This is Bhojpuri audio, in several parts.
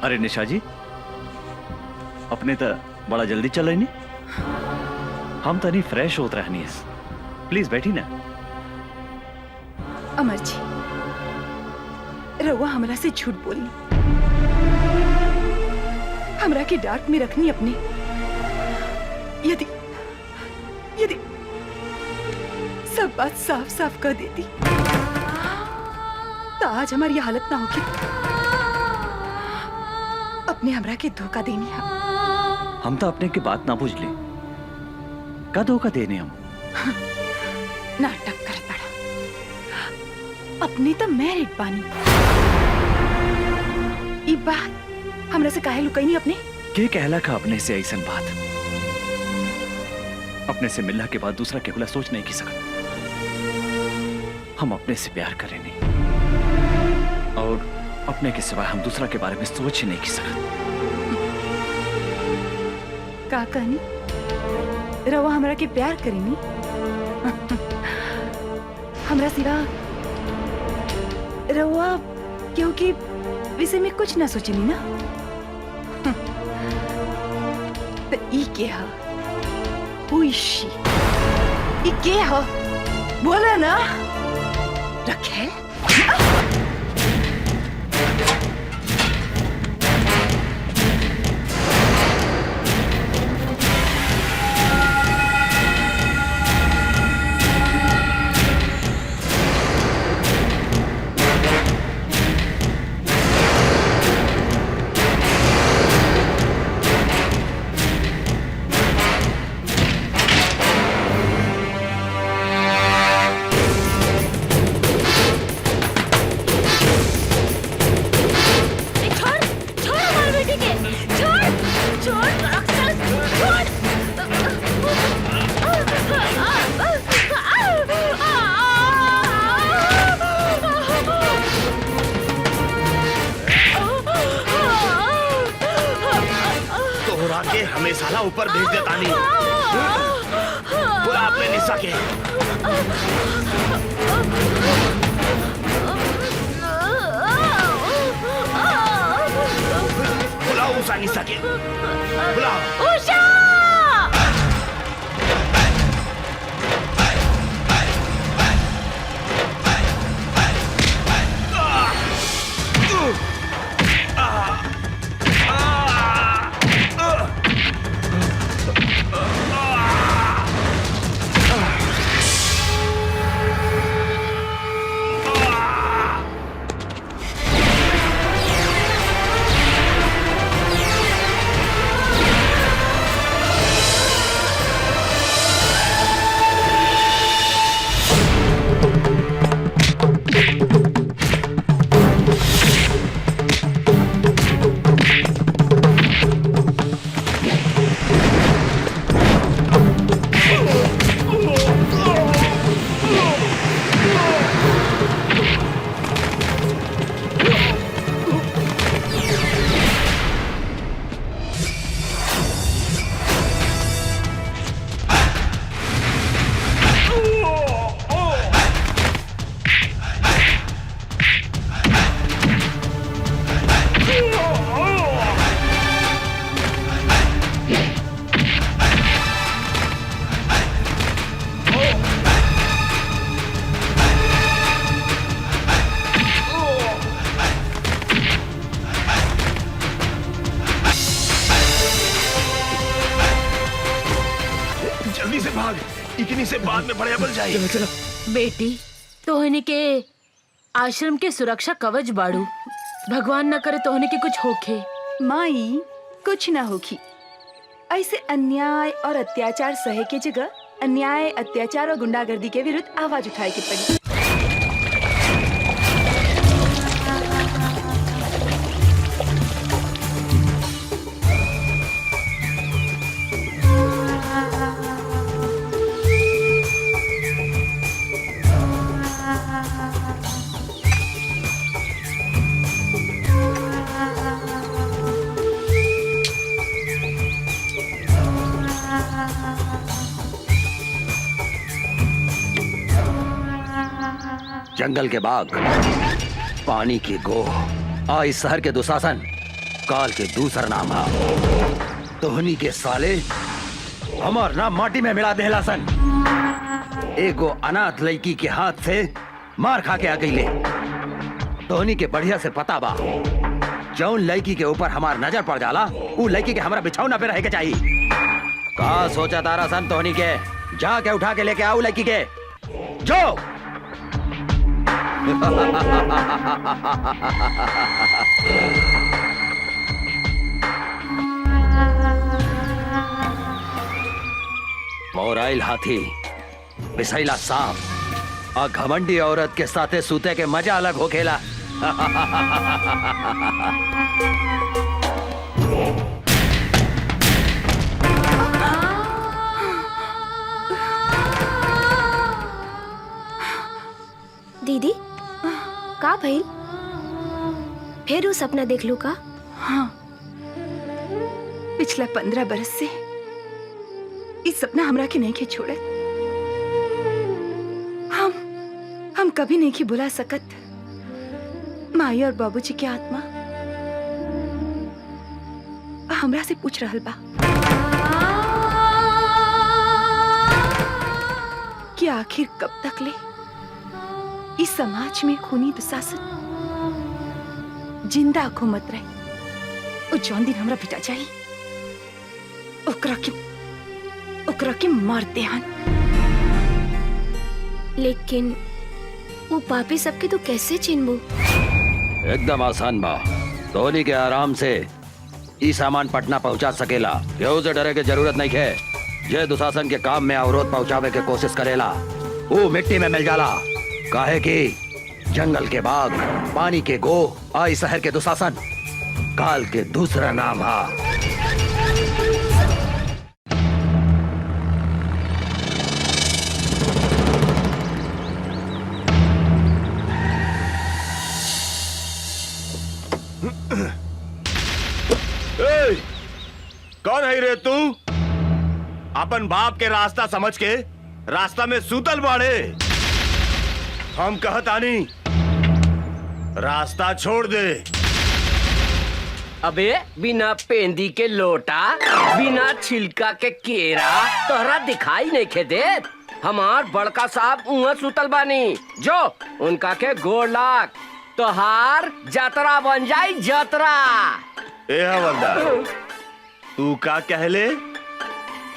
अरे निशा जी, अपने तो बड़ा जल्दी चल रही नहीं, हम तो नहीं फ्रेश होत रहनी है। प्लीज बैठी ना। अमर जी, रउआ हमरा से झूठ बोली, हमरा के डार्क में रखनी अपने। यदि यदि सब बात साफ साफ कर देती तो आज हमारी ये हालत ना होगी। अपने हमरा के धोखा देनी है। हम तो अपने की बात ना बुझ ले, का धोखा देने हम? नाटक कर पड़ा। अपने तो मैरिड बानी। ई बात हमरा से काहे लुकाई नहीं अपने? के कहला का अपने से ऐसा बात? अपने से मिलने के बाद दूसरा केवला सोच नहीं की सकत। हम अपने से प्यार करें नहीं, और अपने के सिवाय हम दूसरा के बारे में सोच ही नहीं की सकत। का कहनी? रवा हमरा के प्यार करेनी? हमरा सिवा रवा क्योंकि विषय में कुछ ना सोचनी ना। तो ई के हा? Who is she? ई के हा? बोला ना रखे। हमें साला ऊपर भेज देता नहीं। बुला अपने निशा के। बुलाओ उषा निशा के। बुलाओ उषा। इतनी से बाद में बड़े बल जाए। चलो चलो। बेटी तोहनी के आश्रम के सुरक्षा कवच बाड़ू। भगवान न करे तोहनी के कुछ होखे। माई कुछ ना होगी। ऐसे अन्याय और अत्याचार सहे के जगह अन्याय, अत्याचार और गुंडागर्दी के विरुद्ध आवाज उठाए के पड़ी। जंगल के बाघ, पानी की गोह, इस शहर के दुशासन काल के दूसरा नाम हा तोहनी के साले हमार नाम माटी में मिला देला सन। एगो अनाथ लड़की के हाथ से मार खा के आ गई ले। तोहनी के बढ़िया से पता बा जौन लड़की के ऊपर हमार नजर पड़ जाला उ लड़की के हमारा बिछौना पे रहे के चाहिए। का सोचा तारा सन तोहनी के? जाके उठा के लेके आओ लड़की के जो। मोराइल हाथी, बिसैला सांप और घमंडी औरत के साथे सूते के मजा अलग हो खेला। दीदी का भइल? फिर वो सपना देख लू का? हाँ, पिछला 15 बरस से इस सपना हमरा के नहीं के छोड़े। हम कभी नहीं की बुला सकत माई और बाबूजी की आत्मा हमरा से पूछ रहल बा कि आखिर कब तक ले इस समाज में खूनी दुशासन जिंदा घूमत रहे। ओ जौन दिन हमरा पिता जाई ओकरा के मार देहन। लेकिन वो पापी सबके तो कैसे चिन्हबू? एकदम आसान बा। धोनी के आराम से ई सामान पटना पहुंचा सकेला। केहू से डरे के जरूरत नहीं है। जे दुशासन के काम में अवरोध पहुंचावे के कोशिश करेला वो मिट्टी में मिल जाला। काहे कि जंगल के बाघ, पानी के गो आई शहर के दुशासन काल के दूसरा नाम हा। कौन है रे तू? अपन बाप के रास्ता समझ के रास्ता में सूतल बाड़े। हम कहतानी रास्ता छोड़ दे। अबे बिना पेंदी के लोटा, बिना छिलका के केरा तोहरा दिखाई नहीं खे दे। हमार बड़का साहब उहाँ सुतल बानी जो उनका के गोड़ लाग तोहार जतरा बन जाई जतरा। ए हवलदार, तू का कहले?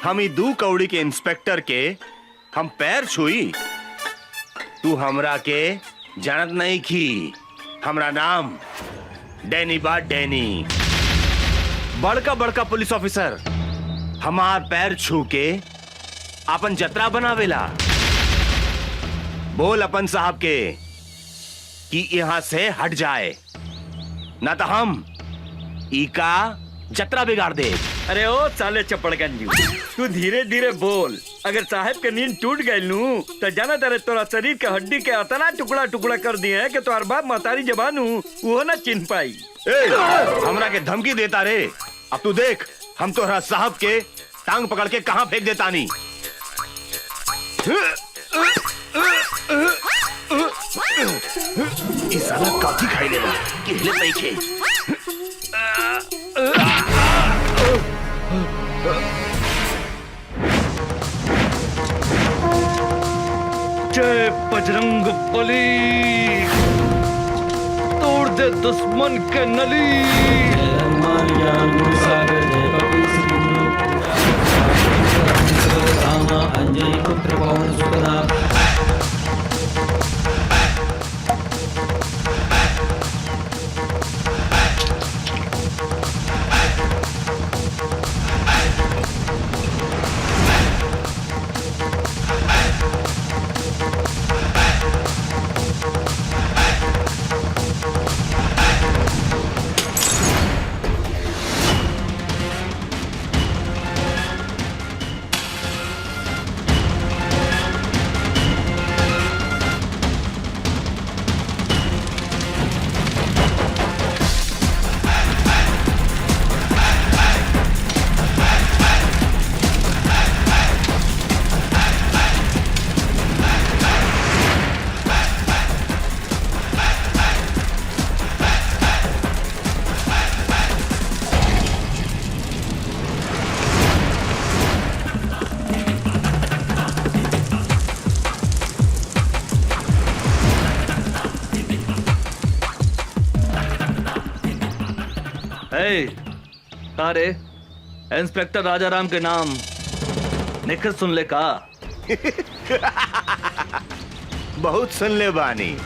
हम ई 2 कौड़ी के इंस्पेक्टर के हम पैर छुई? तू हमरा के जानत नहीं की। हमरा नाम डैनी बा, डैनी। बड़का बड़का पुलिस ऑफिसर हमार पैर छू के अपन जतरा बनावेला। बोल अपन साहब के कि यहाँ से हट जाए, ना तो हम ई का जतरा बिगाड़ दे। अरे ओ साले चपड़गंजी, तू धीरे धीरे बोल। अगर साहब के नींद टूट गई नू तो जाना तारे तोरा शरीर के हड्डी के अतना टुकड़ा टुकड़ा कर दिए कि तोहर बाप महतारी जबान वो ना चिन्ह पाई। हमरा के धमकी देता रे। अब तू देख हम तोहरा साहब के टांग पकड़ के कहां फेंक देता नी। इस साला काफी खाई लेला कि हिले नहीं खे। जय बजरंग बली, तोड़ दे दुश्मन के नली। अंजय पुत्र पवन सुतनाम। अरे इंस्पेक्टर राजाराम के नाम निखिल सुन ले का? बहुत सुन ले बानी।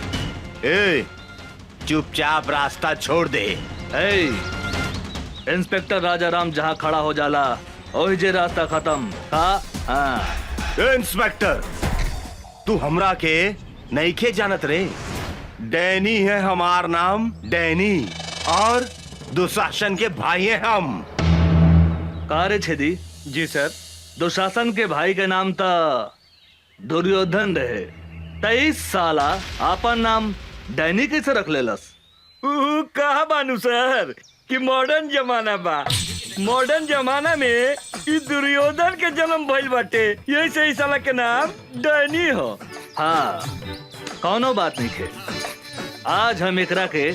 ए, चुपचाप रास्ता छोड़ दे। इंस्पेक्टर राजाराम जहाँ खड़ा हो जाला ओही जे रास्ता खत्म का? हाँ। इंस्पेक्टर, तू हमरा के नईखे जानत रे। डैनी है हमार नाम, डैनी, और दुशासन के भाई हैं हम। कारे छेदी? जी सर। दुशासन के भाई के नाम था दुर्योधन रहे। 23 साला आपन नाम डैनी कैसे रख लेलस? कहा बानू सर कि मॉडर्न जमाना बा। मॉडर्न जमाना में ई दुर्योधन के जन्म भइल बाटे, यही से इस साला के नाम डैनी हो। हाँ, कौनो बात नहीं खे। आज हम एकरा के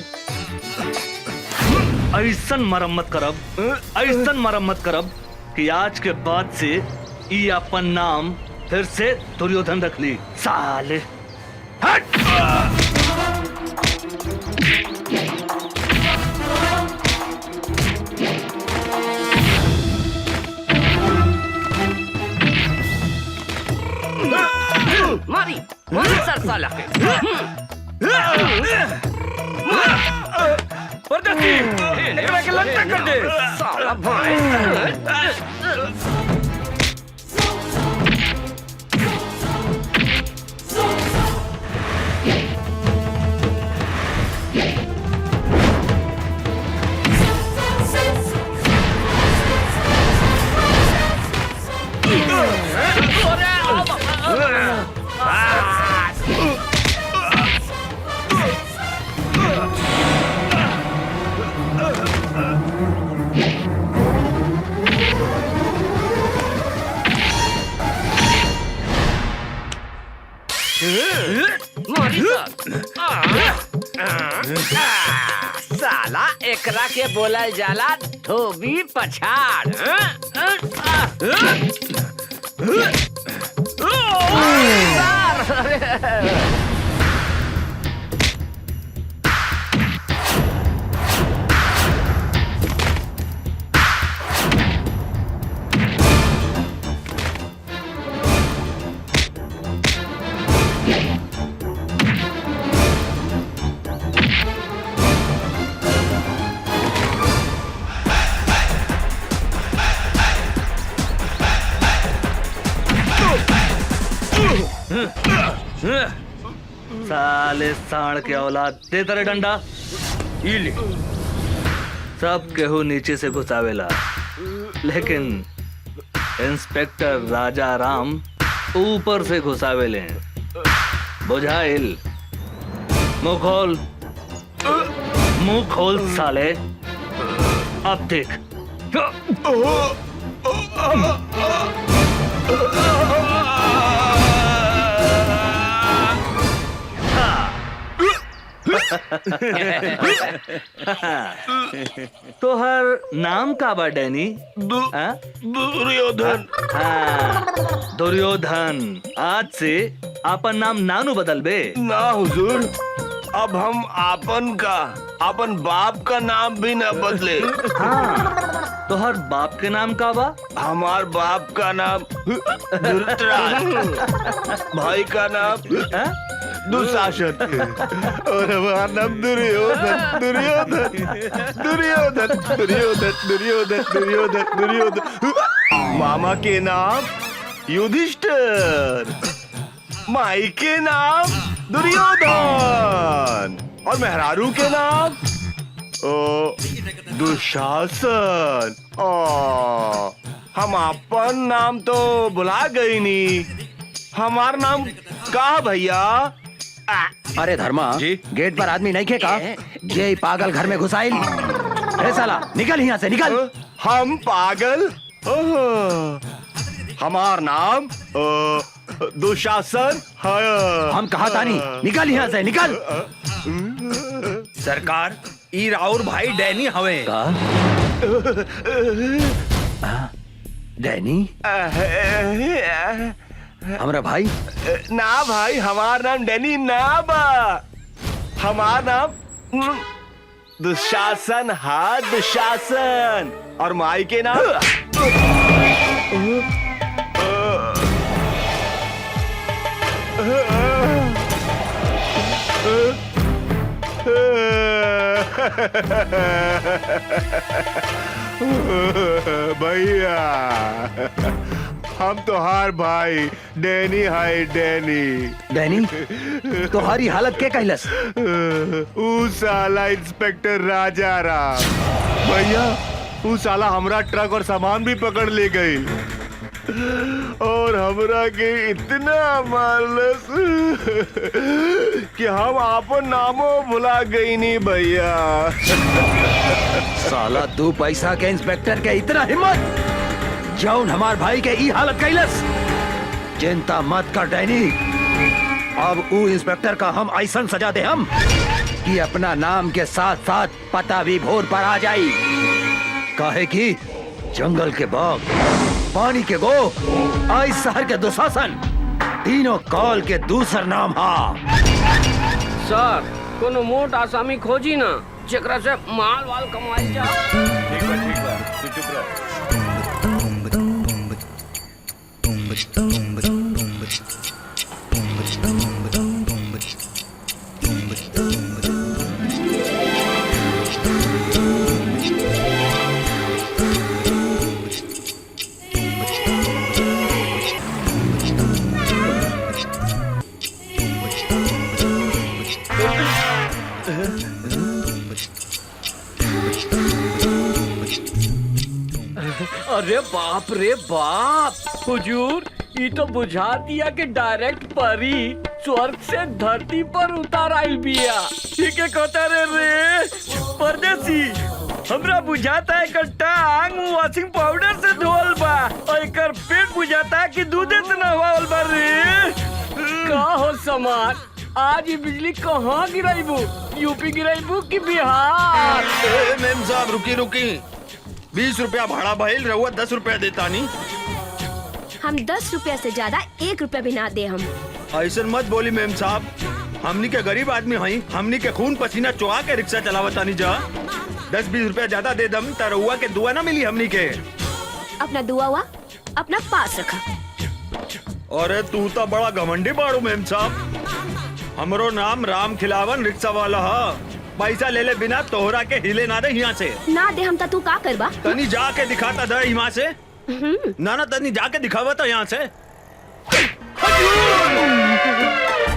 ऐसन मरम्मत करब कि आज के बाद से ई अपन नाम फिर से दुर्योधन रख ली। साले हट! मारी सर साला के। एकरा के लंका कर दे साला भाई। साला एकरा के बोलल जाला धोबी पछाड़। साले साण के औलाद, दे तेरे डंडा। इले सब केहू नीचे से घुसावेला, लेकिन इंस्पेक्टर राजाराम ऊपर से घुसावेले। बुझाइल? मुंह खोल साले। अब देख। तोहर नाम का बा डैनी? दुर्योधन। हाँ, दुर्योधन। आज से आपन नाम नानू बदल बे। ना हुजूर, अब हम अपन बाप का नाम भी न बदले। हाँ, तोहर बाप के नाम का बा? हमार बाप का नाम धृतराष्ट्र, भाई का नाम दुशासन, और हमारा नाम दुर्योधन। दुर्योधन दुर्योधन दुर्योधन दुर्योधन दुर्योधन दुर्योधन। मामा के नाम युधिष्ठिर, माई के नाम दुर्योधन, और मेहरारू के नाम दुशासन। हम अपन नाम तो बुला गई नी। हमार नाम का भैया? अरे धर्मा जी? गेट पर आदमी नहीं खेका? ये पागल घर में घुसाइल। अरे साला निकल यहाँ से, निकल। हम पागल? हमार नाम दुशासन है। हम कहा था नहीं, निकल यहाँ से, निकल। सरकार, ई राउर भाई डैनी हवे। डैनी हमरा भाई? ना भाई, हमार नाम डैनी ना बा। हमार नाम दुशासन, हाँ दुशासन। और माई के नाम भैया, हम तोहार भाई डैनी हाय डैनी। डैनी, तुम्हारी हालत के कहलस? ऊ साला इंस्पेक्टर राजा राम भैया, ऊ साला हमरा ट्रक और सामान भी पकड़ ले गई और हमरा के इतना मारलस कि हम आपन नामो भुला गई नहीं भैया। साला 2 पैसा के इंस्पेक्टर के इतना हिम्मत, जौन हमार भाई के ई हालत कैलस। चिंता मत कर डैनी, अब ऊ इंस्पेक्टर का हम ऐसा सजा दे हम कि अपना नाम के साथ साथ पता भी भोर पर आ जाई। काहे कि जंगल के बाघ, पानी के गो, आई शहर के दुशासन, तीनों कॉल के दूसर नाम हा। सर कोनो मोट आसामी खोजी ना जेकरा से माल वाल कमाई जा। ठीक बा, तू चुप रह। अरे बाप रे बाप, हुजूर ये तो बुझा दिया कि डायरेक्ट परी स्वर्ग से धरती पर उतार आइल बिया। ठीक है कहता रे परदेसी, हमरा बुझाता है एकर टांग वॉशिंग पाउडर से धोल बा और एकर पेट बुझाता है कि दूधे से नहवाल बा रे। का हो समार, आज ये बिजली कहाँ गिराइबू? यूपी गिराइबू कि बिहार? मेम साहब रुकी, 20 रुपया भाड़ा भइल, रहुआ 10 रुपया देता नहीं। हम 10 रुपया से ज्यादा 1 रुपया भी ना दे हम। ऐसा मत बोली मेम साहब, हमनी के गरीब आदमी हई, हमनी के खून पसीना चुहा के रिक्शा चलावता नहीं जा। 10-20 रुपया ज्यादा दे दम त रहुआ के दुआ ना मिली हमनी के। अपना दुआ हुआ अपना पास रखा। अरे तू तो बड़ा घमंडी बाड़ू मेम साहब, हमरो नाम राम खिलावन रिक्शा वाला हा। पैसा ले ले बिना तोहरा के हिले ना दे यहाँ से। ना दे हम ता तू का करबा? तनी जाके दिखाता दे यहाँ से। ना तनी जाके दिखावा था यहाँ से।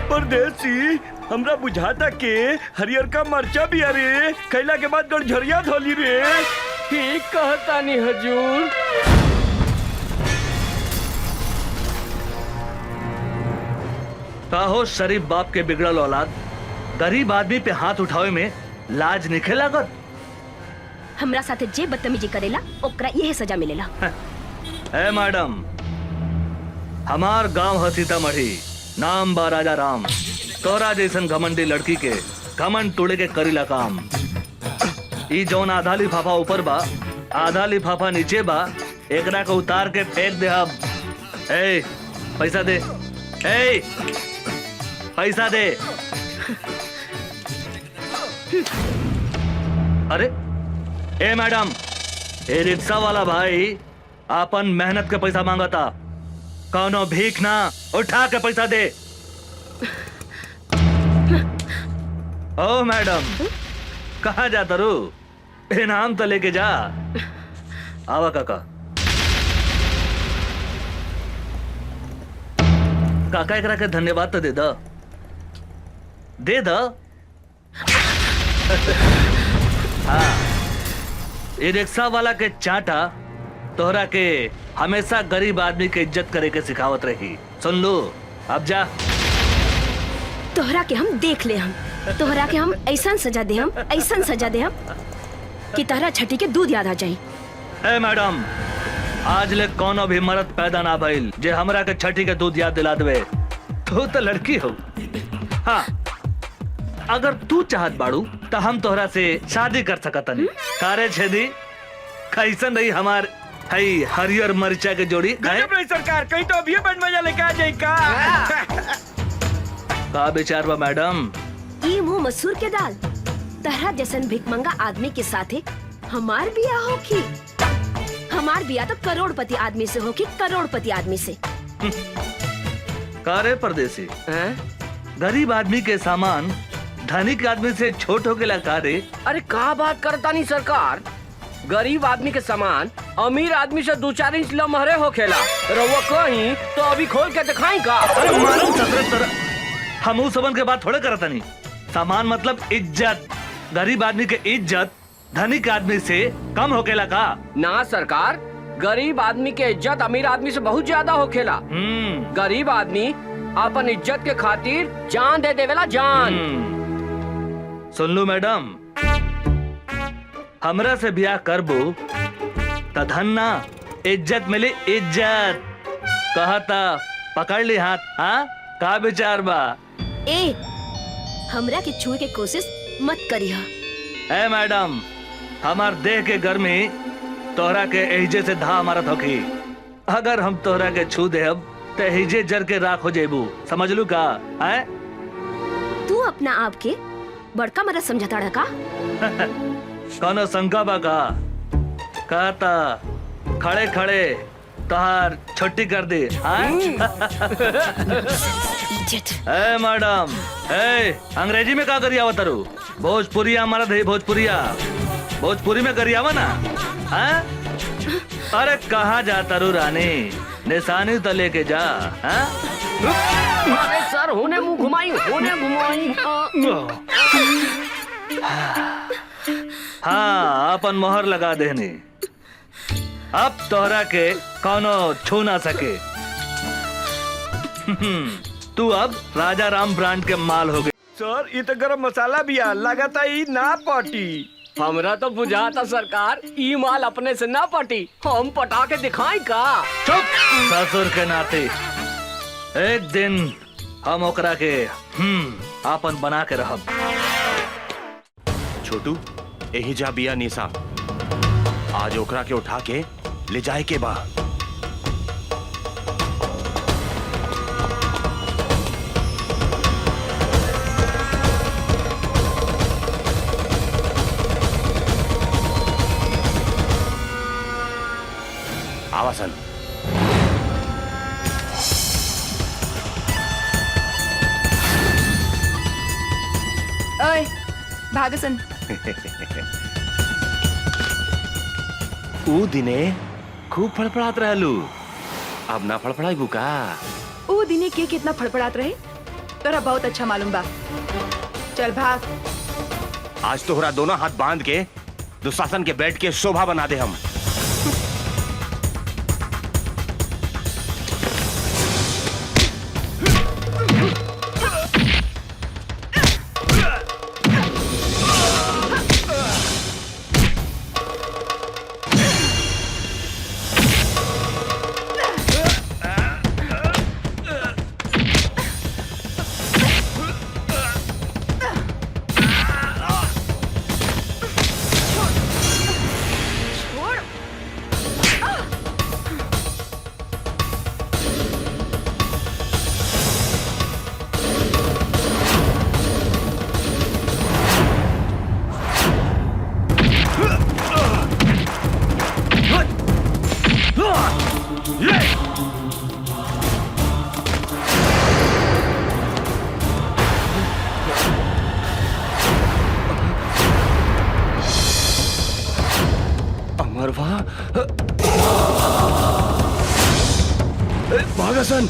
परदेसी, हमरा बुझाता के हरियर का मरचा भी अरे खैला के बाद गड़झरिया धोली रे। ठीक कहता नहीं हजूर। हो शरीफ बाप के बिगड़ल औलाद, गरीब आदमी पे हाथ उठावे में लाज निखे लागत। हमरा साथे जे बदतमीजी करेला ओकरा यही सजा मिलेला। ए मैडम, हमार गांव है सीतामढ़ी, नाम बा राजा राम। तोरा जैसन घमंडी लड़की के घमंड तोड़े के करीला काम। ई जौन आधा लिफाफा ऊपर बा, आधा लिफाफा नीचे बा, एकरा को उतार के फेंक दे। अब ए पैसा दे, ए पैसा दे। अरे ए मैडम, ए रिक्शा वाला भाई आपन मेहनत के पैसा मांगता, कौनो भीख ना, उठा के पैसा दे। ओ मैडम, कहाँ जाता रू? इनाम तो लेके जा। आवा काका। काका एकरा के धन्यवाद तो दे द, दे द। हाँ, ये रिक्शा वाला के चाटा तोहरा के हमेशा गरीब आदमी के इज्जत करे के सिखावत रही। सुन लो, अब जा। तोहरा के हम देख ले, हम तोहरा के हम ऐसा सजा दे, हम ऐसा सजा दे हम कि तारा छठी के दूध याद आ जाई। ए मैडम, आज ले कोनो भी मर्द पैदा ना भइल जे हमरा के छठी के दूध याद दिला देवे। तू तो लड़की हो। हाँ, अगर तू चाहत बाड़ू तो हम तोहरा से शादी कर सकतनी। कारे छेदी, कैसन रही हमार हई हरियर मरचा के जोड़ी? गजब रही सरकार, कहीं तो अभी बन मजा लेके आ जाए का। का विचार बा मैडम? ई मुंह मसूर के दाल तहरा जैसन भिकमंगा आदमी के साथे हमार बिया होखी। हमार बिया तो करोड़पति आदमी से होखी, करोड़पति आदमी से। कारे परदेसी, हैं? गरीब आदमी के सामान धनिक आदमी से छोट होके कारे? अरे का बात करता नहीं सरकार, गरीब आदमी के सामान अमीर आदमी से 2-4 इंच लमहरे होखेला। रउआ कहीं तो अभी खोल के दिखाई का। अरे मालूम सतरे तरह हम उस सबन के बात थोड़े करता नहीं। सामान मतलब इज्जत। गरीब आदमी के इज्जत धनिक आदमी से कम होकेला का? ना सरकार, गरीब आदमी के इज्जत अमीर आदमी से बहुत ज्यादा होखेला। गरीब आदमी अपन इज्जत के खातिर जान दे देवेला, जान। सुन लो मैडम, हमरा से ब्याह करबो त धन ना इज्जत मिली, इज्जत। कहता पकड़ ली हाथ। हाँ का विचार बा? ए हमरा के छुए के कोशिश मत करिहा। ए मैडम, हमार देह के गर्मी तोहरा के एहिजे से धा मारत होखी। अगर हम तोहरा के छू देब त एहिजे जर के राख हो जेबू, समझ लू का? है तू अपना आप के बड़का मरद समझता रहा का? कौनो शंका बा का? कहता खड़े खड़े तोहार छुट्टी कर दी। ए मैडम, ए अंग्रेजी में का करियावा तारू? भोजपुरिया हमारा दे, भोजपुरिया भोजपुरी में करियावा ना। हाँ? अरे कहाँ जा तारू रानी, निशानी तो लेके जा। हाँ? अरे सर, होने मुंह घुमाई, होने घुमाई। हाँ अपन मोहर लगा देनी। अब तोहरा के कौनो छू ना सके। तू अब राजा राम ब्रांड के माल हो गए। सर ये तो गरम मसाला भी आ, लगाता ही ना पाटी। हमरा तो बुझाता सरकार, ई माल अपने से ना पटी, हम पटा के दिखाई का। चुप, ससुर के नाते एक दिन हम ओकरा के आपन बना के रहब। छोटू, यही जा बिया निशा, आज ओकरा के उठा के ले जाए के बा। आवासन ओए भागसन। ऊ दिने खूब फड़फड़ात रहलू, अब ना फड़फड़ाई बुका। ओ दिने के कितना फड़फड़ात रहे तोरा बहुत अच्छा मालूम बा। चल भाग। आज तोहरा दोनों हाथ बांध के दुशासन के बेड के शोभा बना दे हम। अमरवा, भागसन।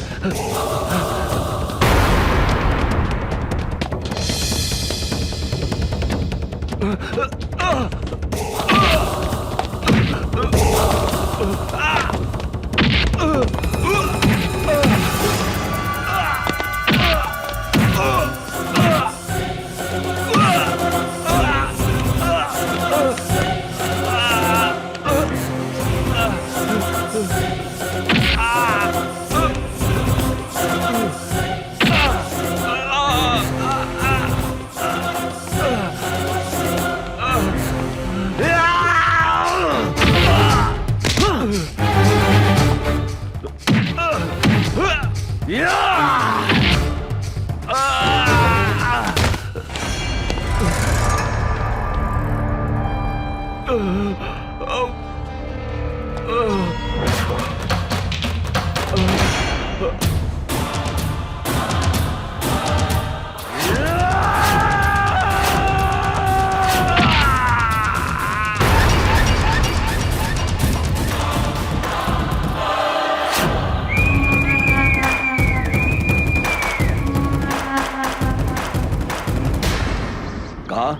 कहा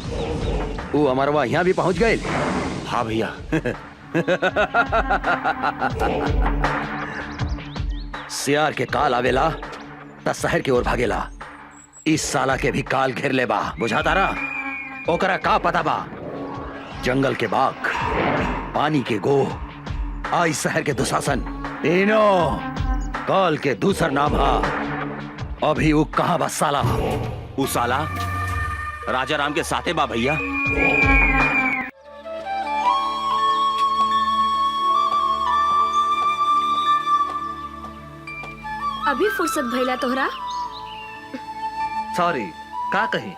वो अमरवा यहाँ भी पहुंच गए। हाँ भैया। सियार के काल आवेला त शहर की ओर भागेला। इस साला के भी काल घेर ले बा, बुझाता रहा। ओकरा का पता बा, जंगल के बाघ, पानी के गो, आई शहर के दुशासन, तीनों काल के दूसर नाम हा। अभी वो कहाँ बा साला? उ साला राजा राम के साथे बा भैया। अभी फुर्सत भइला तोहरा? सॉरी, का कही,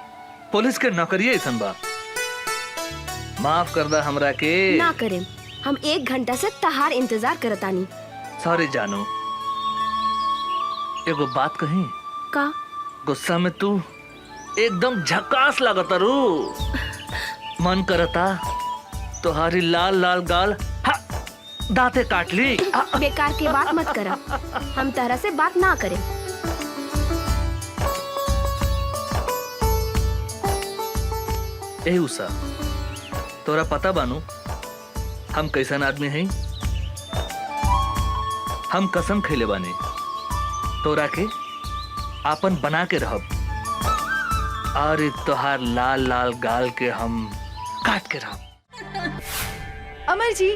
पुलिस के नौकरी ऐसन बा। माफ कर दा हमरा के। ना करें, हम 1 घंटा से तहार इंतजार करतानी। सॉरी जानू, एगो बात कही। का? गुस्सा में तू एकदम झकास लागता रू। मन करता तुम्हारी लाल लाल गाल दांते काट ली। बेकार के बात मत करा, हम तरह से बात ना करें। ए उषा, तोरा पता बानू हम कैसन आदमी हैं? हम कसम खैले बानी तोरा के आपन बना के रहब, और तोहार लाल लाल गाल के हम काट के रहब। अमर जी,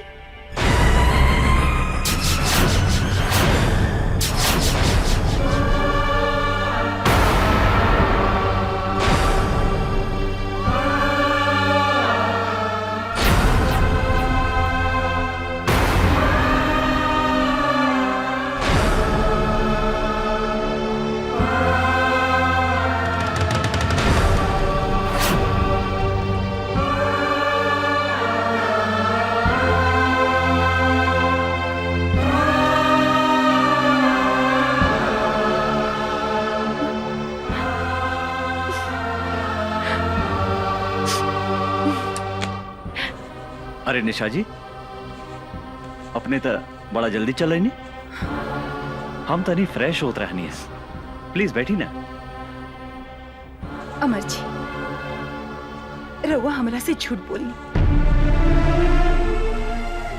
अरे निशा जी, अपने तो बड़ा जल्दी चल रही नहीं। हम तो नहीं फ्रेश होत रहनी है। प्लीज बैठी ना। अमर जी, रउआ हमरा से झूठ बोली,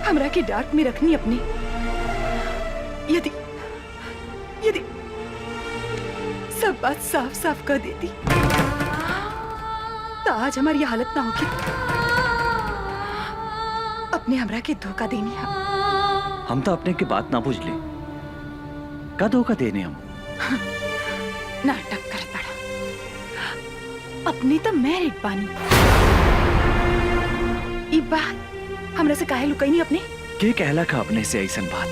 हमरा के डार्क में रखनी अपने। यदि यदि सब बात साफ साफ कर देती तो आज हमारी हालत ना होगी। अपने हमरा के धोखा देनी है। हम तो अपने की बात ना बुझ ली। का धोखा देने हम? नाटक कर पड़ा। अपने तो मैरिड बानी। ई बात हमरा से काहे लुकाई नहीं अपने? के कहला का अपने से ऐसन बात?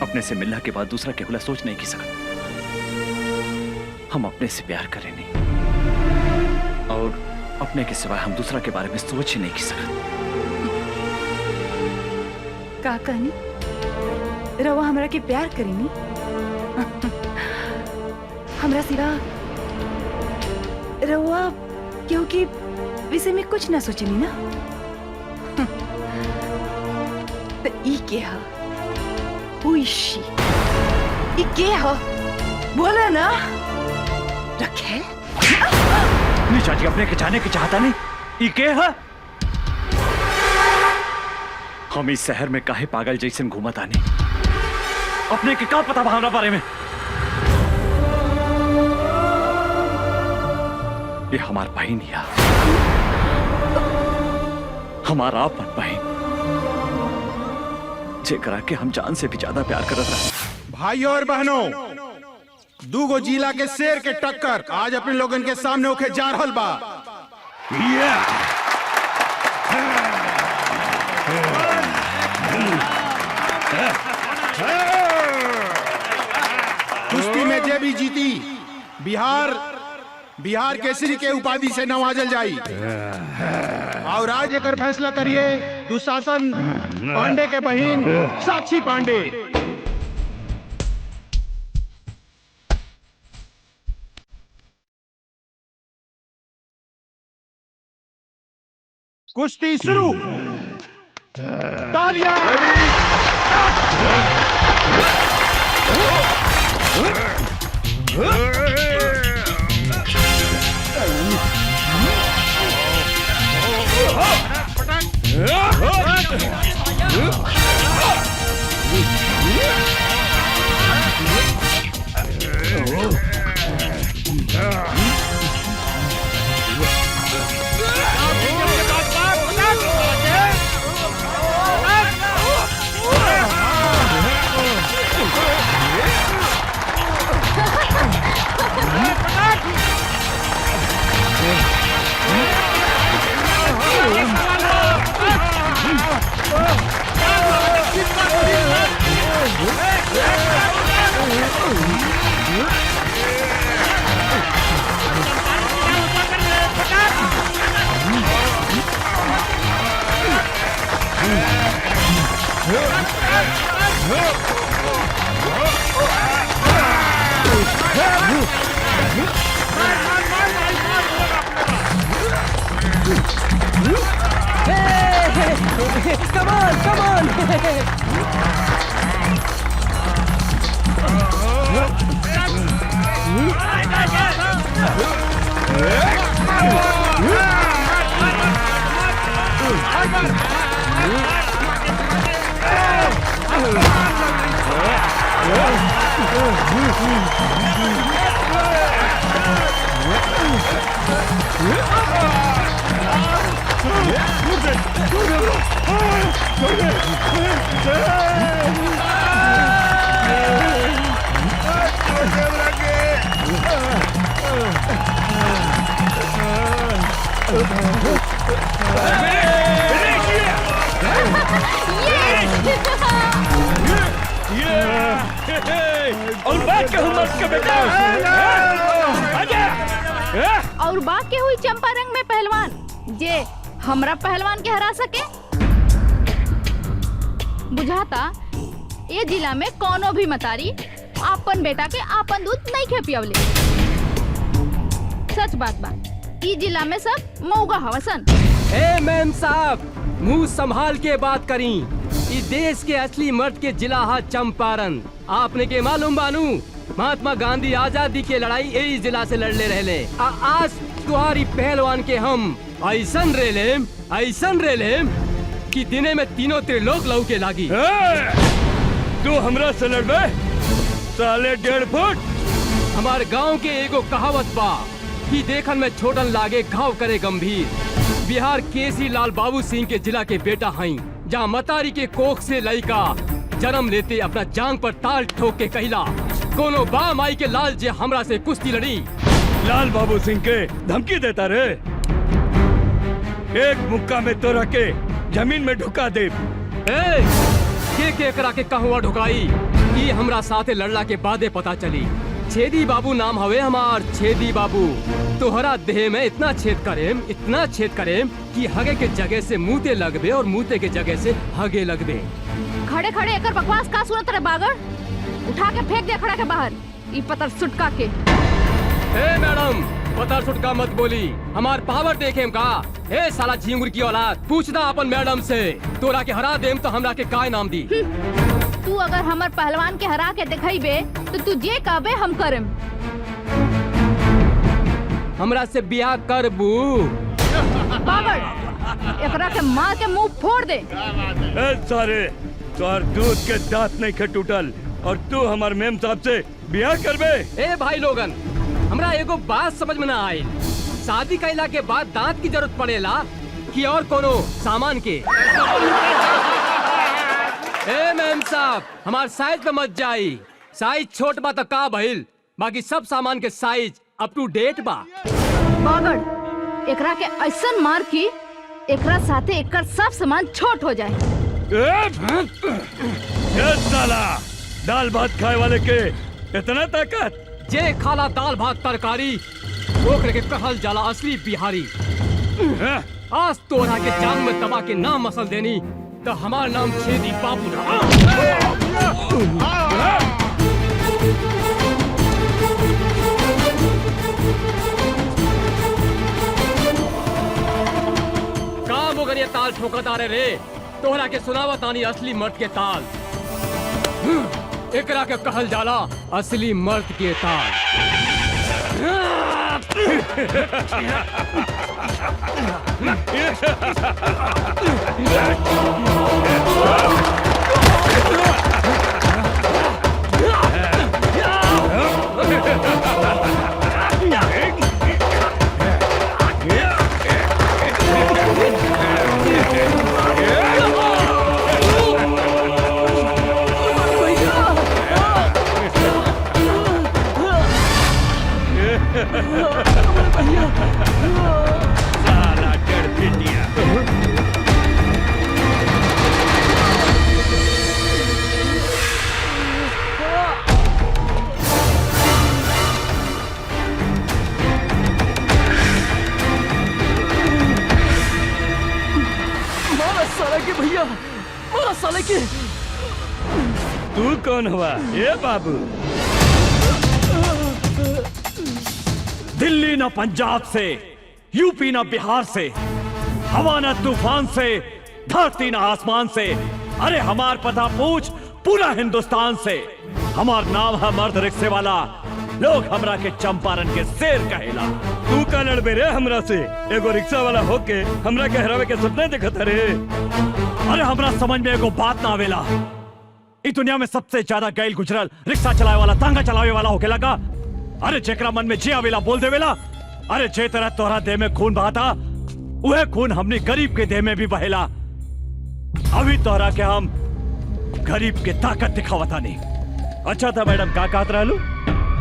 अपने से मिलने के बाद दूसरा केवला सोच नहीं की सकत। हम अपने से प्यार करें नहीं, और अपने के सिवाय हम दूसरा के बारे में सोच ही नहीं की सकत। का कहनी? रवा हमरा के प्यार करेनी? हमरा सिवा रवा क्योंकि विषय में कुछ ना सोचनी ना। तो ई के हा? Who is she? ई के हा? बोला ना। रखे? निशा जी, अपने के जाने की चाहता नहीं। ई के है? हम इस शहर में काहे पागल जैसन घूमत आने? अपने के का पता भावना बारे में? ये हमार बहन है, हमारा आपन बहन, जेकरा के हम जान से भी ज्यादा प्यार करत रहे। भाइयों और बहनों, दूगो जिला के शेर के टक्कर आज अपने लोगन के सामने होके जा रहल बा। कुश्ती में जे भी जीती बिहार केसरी के उपाधि से नवाजल जाई। और आज एक फैसला करिए दुशासन पांडे के बहन साक्षी पांडे। कुश्ती शुरू। तालियां। और बाकी हुई चंपारंग में पहलवान जे हमरा पहलवान के हरा सके। बुझाता ये जिला में कोनो भी मतारी आपन बेटा के आपन दूध नहीं खे पियवले। सच बात बा, ई जिला में सब मऊगा हवसन। ए मैम साहब, मुंह संभाल के बात करी। इस देश के असली मर्द के जिला है चंपारण। आपने के मालूम बानू महात्मा गांधी आजादी के लड़ाई यही जिला से लड़ले रहले। आज तुम्हारी पहलवान के हम ऐसन रेलेम कि दिने में तीनों त्रिलोक लौके लागी। तू हमरा से लड़बे साले 1.5 फुट। हमारे गांव के एगो कहावत बा कि देखन में छोटन लागे घाव करे गंभीर। बिहार केसी लाल बाबू सिंह के जिला के बेटा हई, जहाँ मतारी के कोख से लड़का जन्म लेते अपना जांग पर ताल ठोक के कहला कोनो बा माई के लाल जे हमरा से कुश्ती लड़ी। लाल बाबू सिंह के धमकी देता रे, एक मुक्का में तोरा के जमीन में ढुका दे। के करा के कहवा ढुकाई, ये हमरा साथे लड़ला के बादे पता चली। छेदी बाबू नाम हवे हमार, छेदी बाबू। तोहरा देह में इतना छेद करेम कि हगे के जगह से मुँहते लगबे और मुँहते के जगह से हगे लगबे। खड़े खड़े एकर बकवास का सुनत रे बागड़? उठा के फेंक दे खड़ा के बाहर ई पतर सुटका के। ए मैडम, पतर सुटका मत बोली, हमार पावर देखेम का। ए साला झिंगुर की औलाद, पूछना अपन मैडम से। तोरा के हरा देम तो हमरा के काय नाम दी। तू अगर हमर पहलवान के हरा के दिखाईबे तो तू जे कहबे हम करम। हमरा से बियाह करबू? बागड़, एकरा के मार के मुंह फोड़ दे। ए सारे, तोहर दूध के दांत नहीं खे टूटल और तू हमार मेम साहब से बियाह करबे? ए भाई लोगन, हमरा एगो बात समझ में ना आई। शादी कैला के बाद दांत की जरूरत पड़ेला कि और कोनो सामान के? ए मैम साहब, हमार साइज पे मत जाई। साइज छोट बा तो का भइल, बाकी सब सामान के साइज अप टू डेट बा। बागड़, एकरा के ऐसन मार की एकरा साथे एकर सब सामान छोट हो जाए। साला, दाल भात खाए वाले के इतना ताकत? जे खाला दाल भात तरकारी ओकरे के कहल जाला असली बिहारी। आज तोरा के जांग में दबा के नाम मसल देनी तो हमार नाम छेदी बाबू ना। काम होकर ये ताल ठोकता रे तोहरा के सुनावा तानी असली मर्द के ताल। एकरा के कहल जाला असली मर्द के ताल। साला डरपिटिया। मारा साले के भैया, मारा साले के। तू कौन हुआ? ये बाबू दिल्ली न पंजाब से, यूपी न बिहार से, हवा न तूफान से, धरती न आसमान से, अरे हमार पता पूछ पूरा हिंदुस्तान से। हमार नाम है मर्द रिक्शे वाला, लोग हमरा के चंपारण के शेर कहेला। तू का लड़बे रे हमरा से? एगो रिक्शा वाला होके हमरा के हरावे के सपने देखत रे। अरे हमरा समझ में एगो बात ना आवेला, इस दुनिया में सबसे ज्यादा गैल गुजरल रिक्शा चलावे वाला, तांगा चलावे वाला होके लगा। अरे जेकरा मन में जे आवेला बोल देवेला। अरे जे तरह तोहरा देह में खून बहाता, वह खून हमने गरीब के देह में भी बहेला। अभी तोहरा के हम गरीब के ताकत दिखावता नहीं। अच्छा था मैडम, का कहत रहलू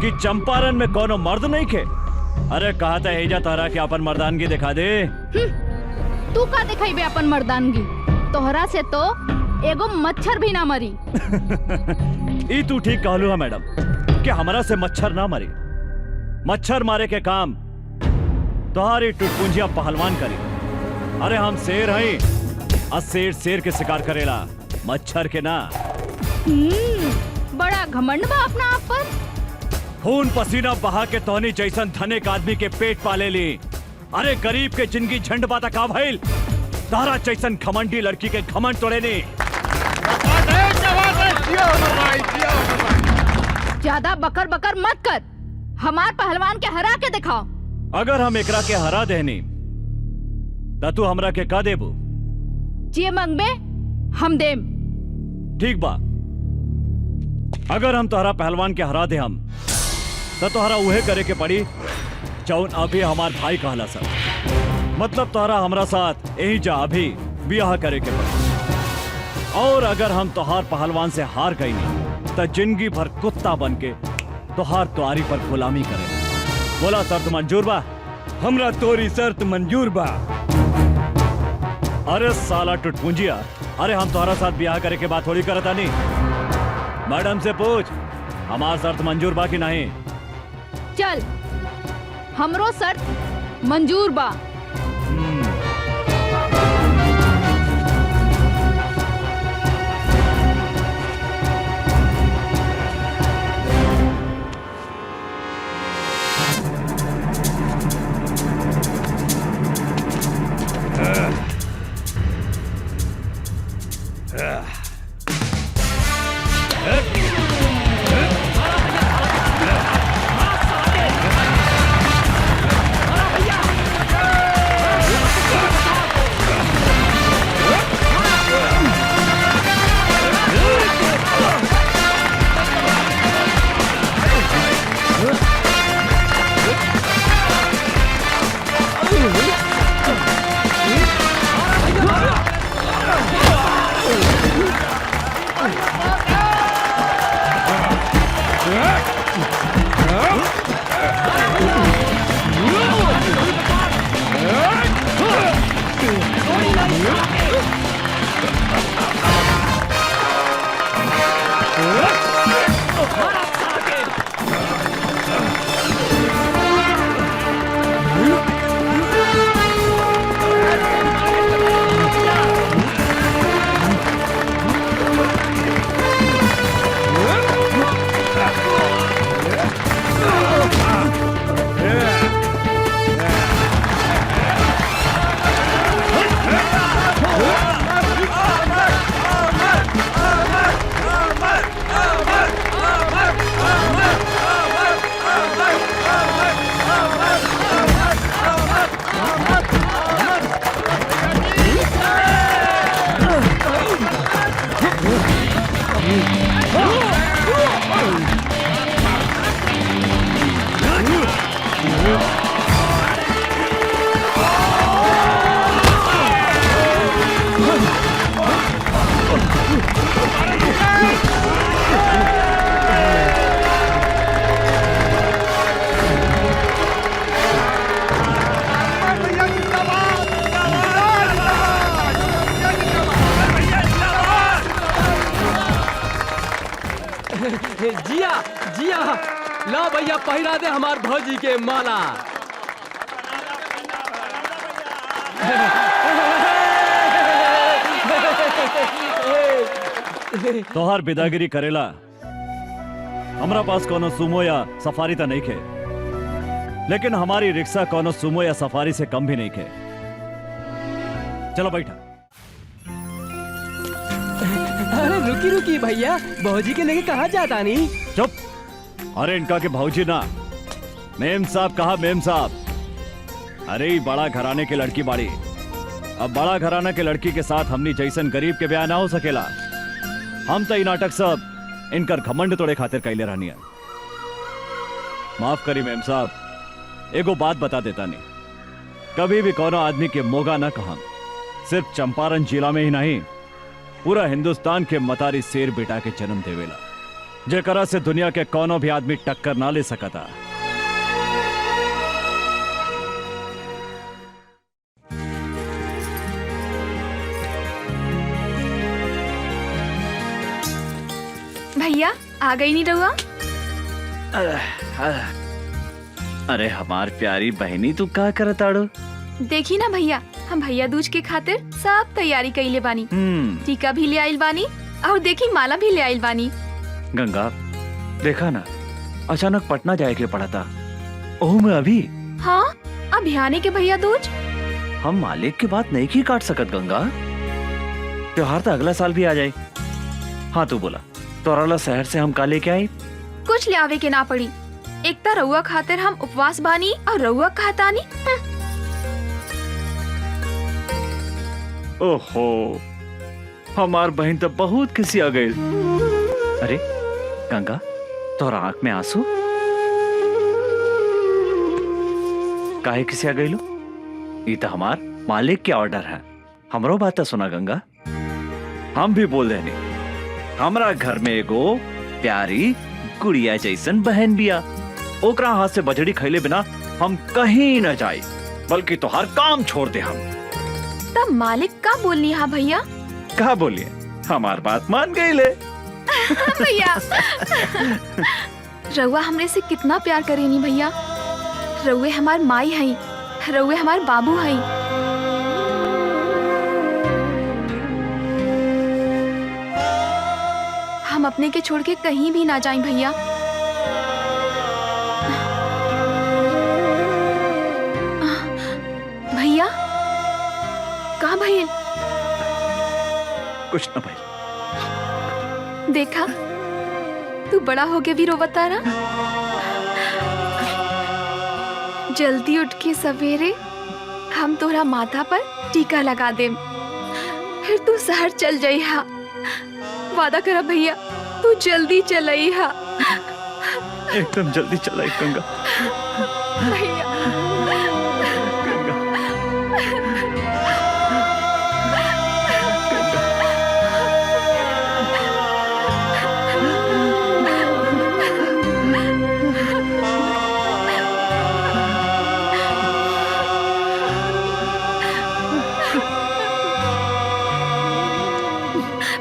कि चंपारण में कोनो मर्द नहीं खे? अरे कहता हेजा तोहरा के अपन मर्दानगी दिखा दे। तू का दिखाई अपन मर्दानगी? तोहरा से तो एगो मच्छर भी ना मरी। ई तू ठीक कहलू है मैडम कि हमरा से मच्छर ना मरी। मच्छर मारे के काम तुम्हारी टुटपुंजिया पहलवान करी। अरे हम शेर हैं और शेर शेर के शिकार करेला, मच्छर के ना। बड़ा घमंड बा अपना आप पर। खून पसीना बहा के तोहनी जैसन धनिक आदमी के पेट पाले ली। अरे गरीब के जिंदगी झंड बाता का भइल, तारा जैसन घमंडी लड़की के घमंड तोड़े नहीं। ज्यादा बकर बकर मत कर, हमार पहलवान के हरा के दिखाओ। अगर हम एकरा के हरा देनी तो तू हमरा के का देबू? जे मंगबे हम देम। ठीक बा, अगर हम तोहरा पहलवान के हरा दे हम तो तोहरा उहे करे के पड़ी जौन अभी हमार भाई कहला सर। मतलब तोहरा हमरा साथ यही जा अभी ब्याह करे के पड़ी। और अगर हम तोहार पहलवान से हार गई नहीं तो जिंदगी भर कुत्ता बन के तोहार तुआरी पर गुलामी करे। बोला शर्त मंजूर बा? हमरा तोरी शर्त मंजूर बा। अरे साला टुटपुंजिया, अरे हम तोहरा साथ ब्याह करे के बात थोड़ी करता नहीं। मैडम से पूछ हमार शर्त मंजूर बा कि नहीं। चल, हमरो शर्त मंजूर बा। जिया जिया ला भैया पहिरा दे हमार भौजी के माला। तोहार बिदागिरी करेला हमरा पास कोनो सुमो या सफारी तो नहीं खे, लेकिन हमारी रिक्शा कोनो सुमो या सफारी से कम भी नहीं खे। चलो बैठा। अरे रुकी रुकी भैया, भौजी के लेके कहाँ जाता नहीं? चुप। अरे इनका के भौजी ना, मेम साहब कहा मेम साहब। अरे ई बड़ा घराने के लड़की बाड़ी, अब बड़ा घराना के लड़की के साथ हमनी जैसन गरीब के ब्याह ना हो सकेला। हम तो ई नाटक सब इनकर घमंड तोड़े खातिर कैले रहनी है। माफ करी मेम साहब, एगो बात बता देता नहीं, कभी भी कोनो आदमी के मोगा ना कहा। सिर्फ चंपारण जिला में ही नहीं, पूरा हिंदुस्तान के मतारी शेर बेटा के जन्म देवेला, जेकरा से दुनिया के कोनो भी आदमी टक्कर ना ले सकता। भैया आ गई नहीं रहुआ? अरे हमार प्यारी बहनी तू का करताड़ो? देखी ना भैया, हम भैया दूज के खातिर सब तैयारी कइले बानी। टीका भी ले आइल बानी और देखी माला भी ले आइल बानी। गंगा देखा ना, अचानक पटना जाए के पड़ा था। ओह मैं अभी हाँ अभियाने के भैया दूज। हम मालिक की बात नहीं की काट सकत गंगा, त्योहार तो अगला साल भी आ जाए। हाँ तू बोला तोराला शहर से हम का लेके आई? कुछ ले आवे के ना पड़ी, एक ता रउआ खातिर हम उपवास बानी और रउआ कहतानी। ओहो हमार बहन तो बहुत किसी आ गई। अरे गंगा तोरा आंख में आंसू काहे किसी आ गई लो? ये तो हमार मालिक के ऑर्डर है, हमरो बात सुना गंगा। हम भी बोल देनी, हमरा घर में एगो प्यारी गुड़िया जैसन बहन बिया, ओकरा हाथ से बजड़ी खैले बिना हम कहीं न जाए, बल्कि तो हर काम छोड़ दे। हम तब मालिक का बोलनी हा भैया? कहा बोलिए, हमार बात मान गई ले। भैया रउआ हमरे से कितना प्यार करेनी भैया। रउए हमार माई हई, रउए हमार बाबू हई। हम अपने के छोड़ के कहीं भी ना जाएं भैया। भैया कहाँ भैया? कुछ न भाई। देखा तू बड़ा हो के भी रोवता ना। जल्दी उठ के सवेरे हम तोरा माथा पर टीका लगा देम, फिर तू शहर चल जाई हा। वादा करा भैया, तू जल्दी चलाई हा। एकदम जल्दी चलाई गंगा। भैया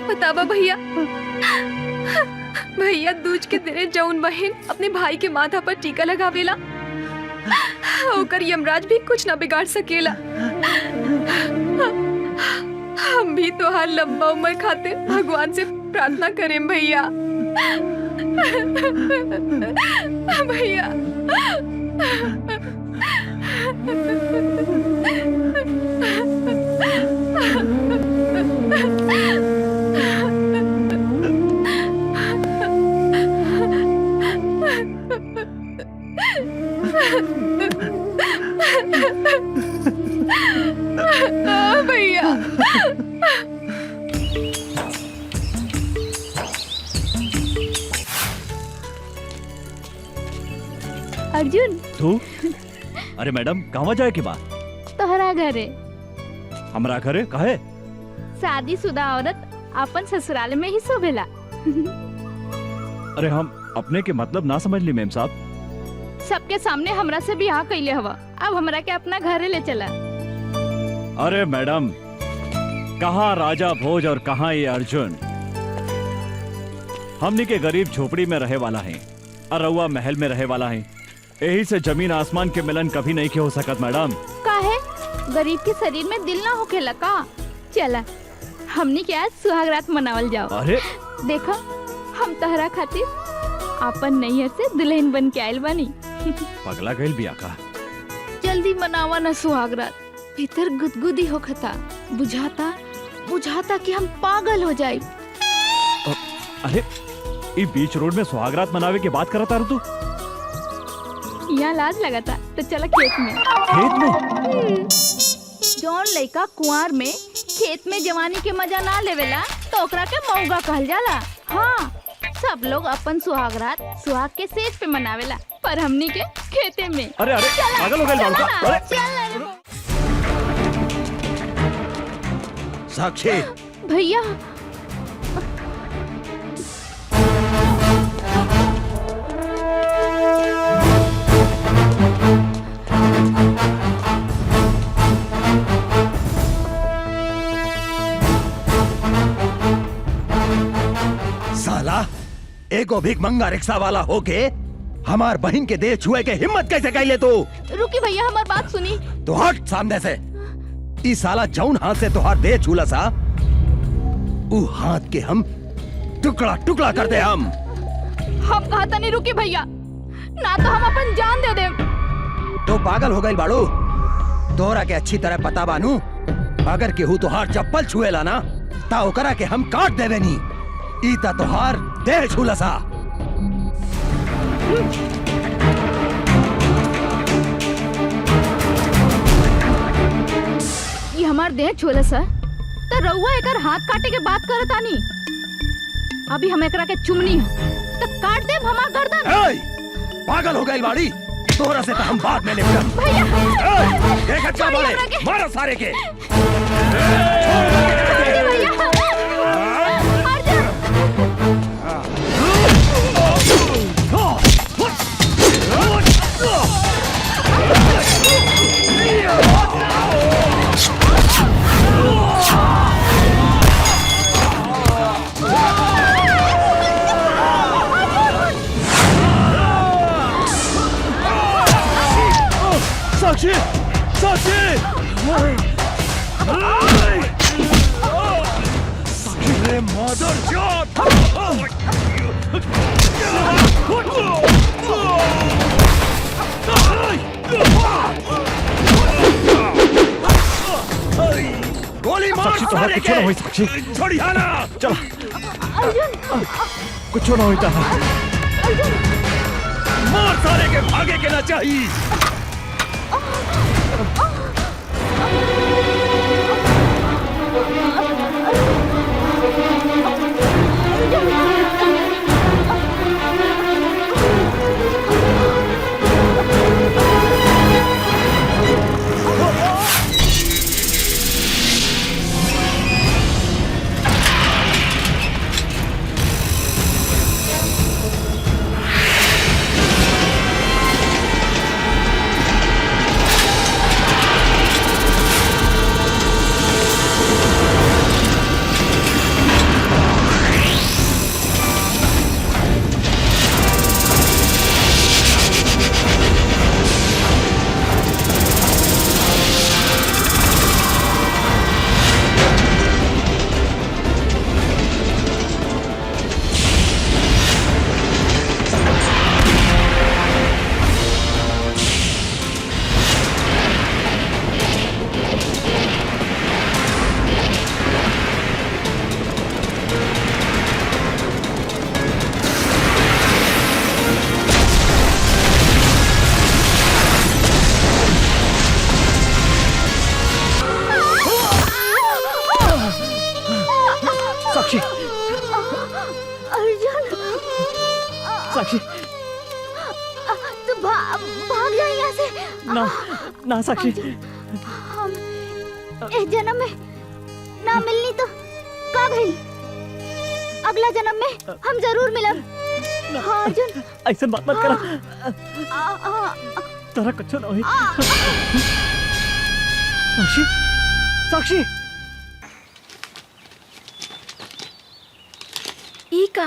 बतावा भैया, भैया दूज के दिने जौन बहन अपने भाई के माथा पर टीका लगावेला, ओकर यमराज भी कुछ न बिगाड़ सकेला। हम भी तोहार लंबा उम्र खातिर भगवान से प्रार्थना करें भैया। भैया भैया अर्जुन तू? अरे मैडम कहवा जाए की बात? तोहरा घरे हमरा घरे काहे? शादीशुदा औरत अपन ससुराल में ही शोभेला। अरे हम अपने के मतलब ना समझ ली मेम साहब। सबके सामने हमरा से बियाह कैले हवा, अब हमरा के अपना घरे ले चला। अरे मैडम, कहाँ राजा भोज और कहाँ ये अर्जुन? हमनी के गरीब झोपड़ी में रहे वाला है और रउआ महल में रहे वाला है। यही से जमीन आसमान के मिलन कभी नहीं के हो सकत मैडम। काहे गरीब के शरीर में दिल ना होखेला का? चला हमनी के आज सुहागरात मनावल जाओ। अरे देखो हम तहरा खातिर अपन नैहर से दुल्हन बन के आयल बानी। पगला गइल बिया का? जल्दी मनावा ना सुहागरात, भीतर गुदगुदी होखता, बुझाता कि हम पागल हो जाए। अरे ई बीच रोड में सुहागरात मनावे के बात करता तू? यहाँ लाज लगाता तो चला खेत में। खेत में? जौन लड़का कुंवार में खेत में जवानी के मजा ना लेवेला तो ओकरा के मौगा कहल जाला। हाँ, सब लोग अपन सुहागरात सुहाग के सेज पे मनावेला, पर हमनी के खेते में। अरे अरे पागल हो गए बाबू का? अरे साक्षी भैया साला एगो भीख मंगा रिक्शा वाला होके हमार बहन के देह छुए के हिम्मत कैसे कैले तू? रुकी भैया, हमार बात सुनी। तो हट सामने से। ई साला जौन हाथ से तुहार देह छूला सा ऊ हाथ के हम टुकड़ा टुकड़ा कर दे। हम कहता नहीं रुकी भैया, ना तो हम अपन जान दे दे। तो पागल हो गई बाड़ू? तोरा के अच्छी तरह पता बानू, अगर केहू तुहार चप्पल छुएला ना ता ओकरा के हम काट देवे नी। ईता तुहार देह छूला सा। ये हमार देह छोले सा तो रउआ एकर हाथ काटे के बात करत आनी। अभी हम एकरा के चुमनी है तो काट देब हमार गर्दन। पागल हो गई बाड़ी? तोरा से तो हम बाद में निपटब। भैया क्या बोले? मारो सारे के। साक्षी! साक्षी! साक्षी मदर चोद! गोली मार साक्षी तो कुछ ना हुई। साक्षी छोड़िया ना। चल कुछ ना होता है। मार सारे के भागे के ना चाहिए। साक्षी! अर्जुन! साक्षी! तू भाग जा यहाँ से। ना ना साक्षी! हम इस जन्म में ना मिलनी तो का भइल? अगला जन्म में हम जरूर मिलब। हाँ अर्जुन। ऐसा बात मत करा। तेरा कुछ ना होई। साक्षी! साक्षी! ई का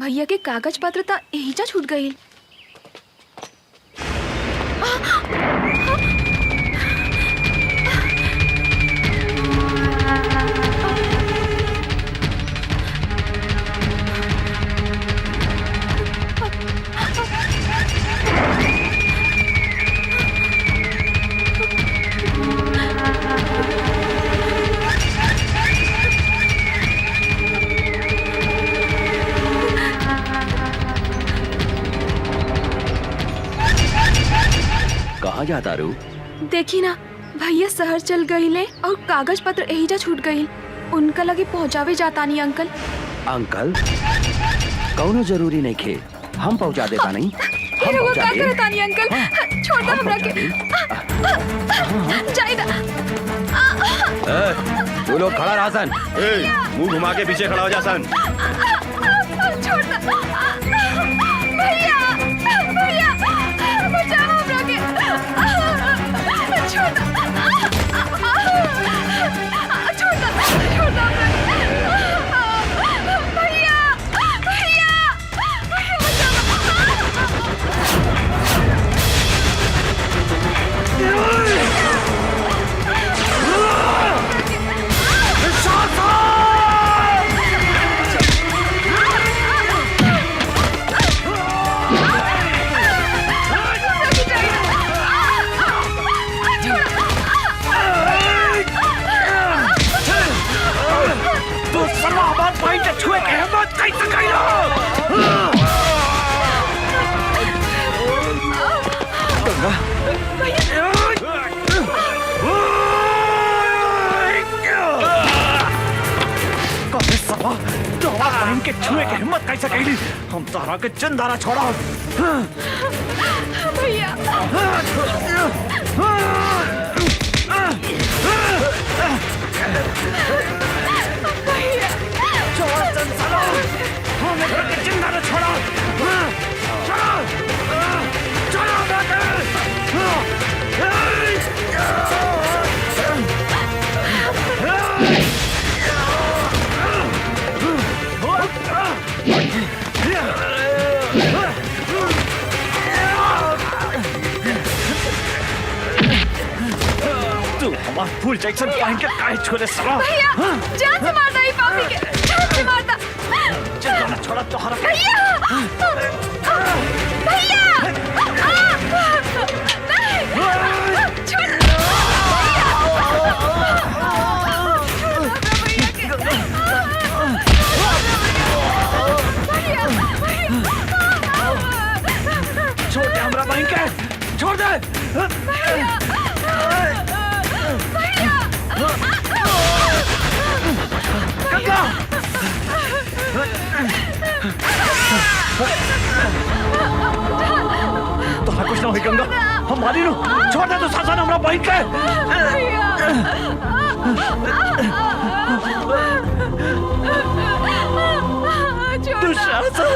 भैया के कागज पत्र ता एहिजा छूट गई। कहाँ जाता रू? देखी ना भैया शहर चल गईले और कागज पत्र एहिजा छूट गई। उनका लगे पहुँचावे जाता नहीं अंकल। अंकल कौनो जरूरी नहीं खे, हम पहुँचा देता नहीं। हम वो पहुँचा का दे। करता नहीं अंकल, छोड़ दो हमरा के। जाइदा। तू लोग खड़ा रहा सन। मुंह घुमा के पीछे खड़ा हो जा सन। छोड़ दो। भैया भैया बचाओ हमरा के। छोड़ दो। छोड़ दो हमरा के। भैया भैया भैया तू सर्वा बात पॉइंट छुए के हिम्मत कैसे कइलो? कबे सर्वा तोरा बहन के छुए के हिम्मत कैसे कइली? हम तारा के चंदारा छोड़ा। भैया छोड़ संसारो, हम एकरा के चंदारा छोड़ा। चलो चलो तू हमार फुल जैक्सन पहन के काहे छोड़े सला? भैया जान से मारता ही पापी के, जान से मारता। चंदारा छोड़ा तो हरा। भैया भैया नहीं छोड़। छोड़ दे हमरा बहन के, छोड़ दे। गंगा तोरा कुछ ना होई गंगा, हम मारी नु। छोड़ दे तू सासन हमरा बहन के। तू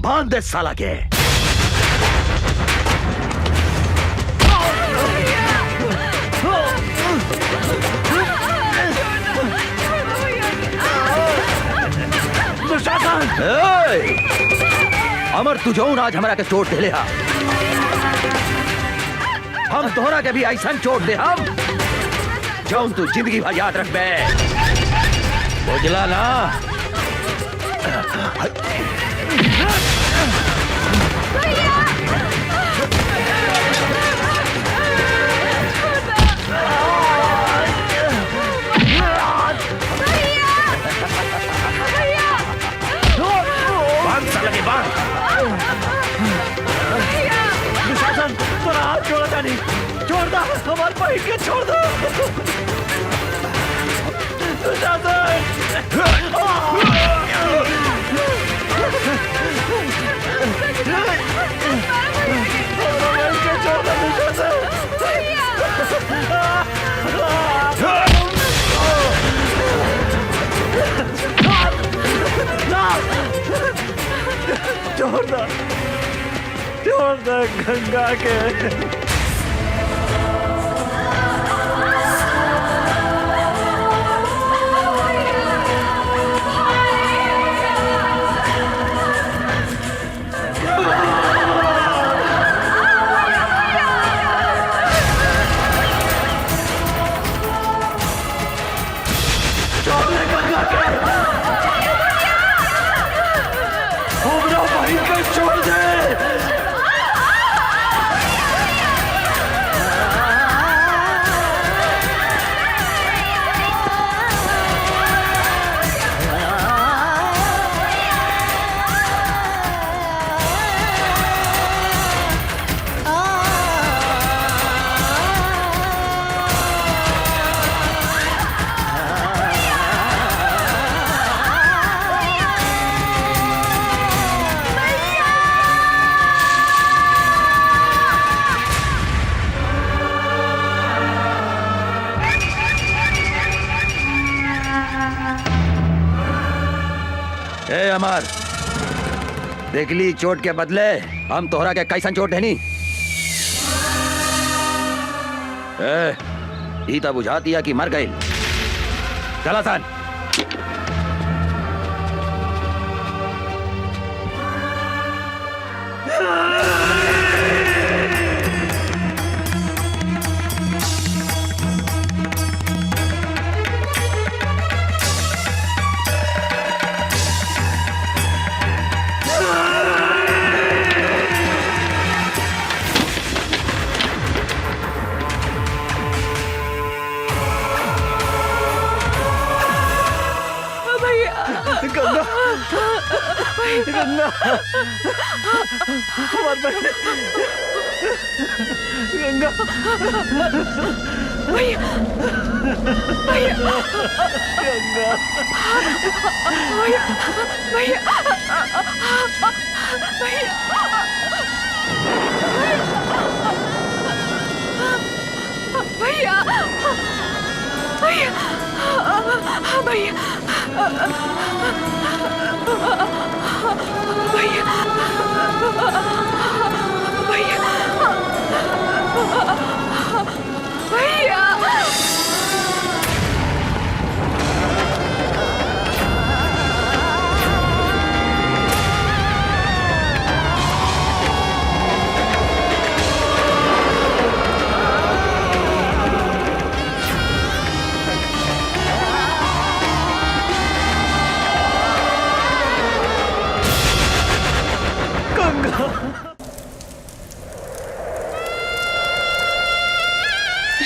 बांध दे साला के। अमर तू जौन आज हमरा के चोट दे ले हा, हम तोहरा के भी ऐसा चोट दे हम जौन तू जिंदगी भर याद रख बे। बुझला ना? दुशासन तोरा हाथ छोड़ा जानी, छोड़ दो हमारे बहन के, छोड़ दो दुशासन। छोड़ दे गंगा के। ए अमर, देखली चोट के बदले हम तोहरा के कैसन चोट है नी? ई तो बुझा दिया कि मर गई। चला सन।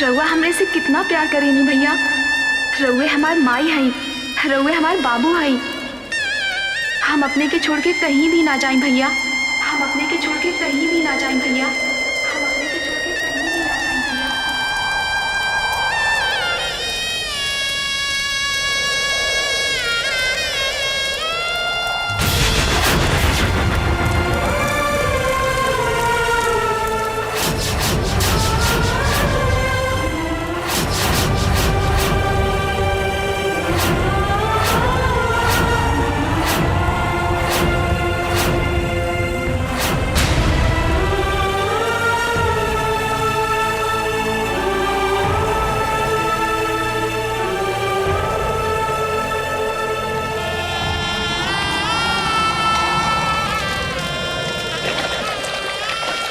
रउआ हमरे से कितना प्यार करेनी भैया। रउए हमार माई हई, रउए हमार बाबू हई। हम अपने के छोड़ के कहीं भी ना जाएं भैया। हम अपने के छोड़ के कहीं भी ना जाएं भैया। हम अपने के छोड़ के कहीं भी ना जाएं भैया।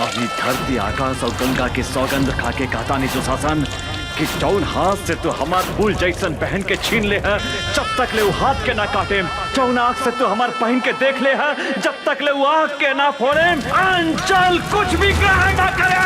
अभी धरती आकाश और गंगा के सौगंध खा के कहता नहीं दुशासन कि जौन हाथ से तू हमार फूल जैसन पहन के छीन ले है, जब तक ले वो हाथ के ना काटे। जौन आँख से तू हमार पहन के देख ले है, जब तक ले वो आँख के ना फोड़े। अंचल कुछ भी ग्रहण ना करे।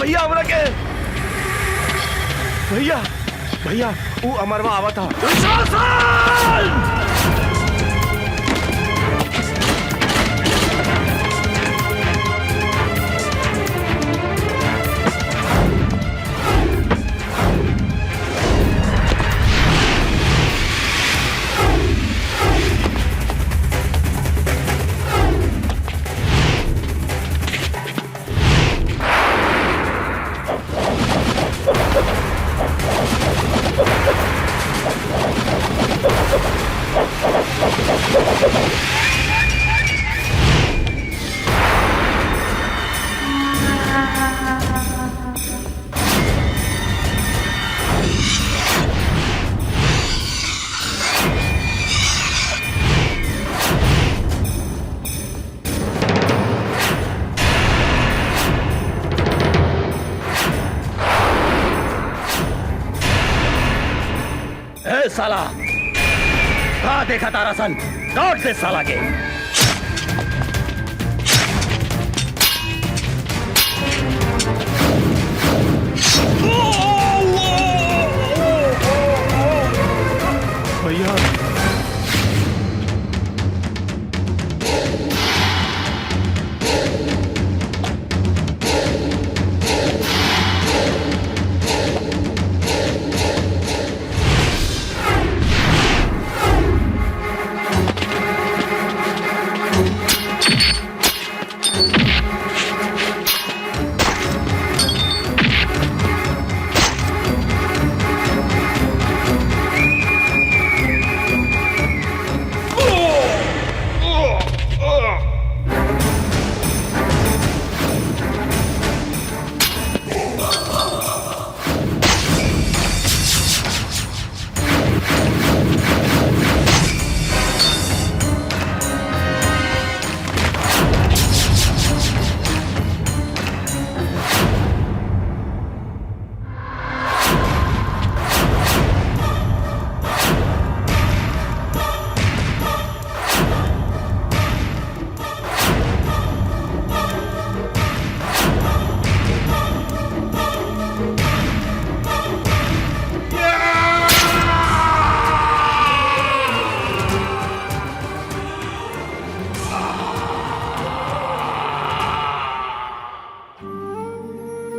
भैया हमरा के भैया भैया वो अमरवा आवा था। साला कहाँ देखा तारा सन, लौट दे साला के। भैया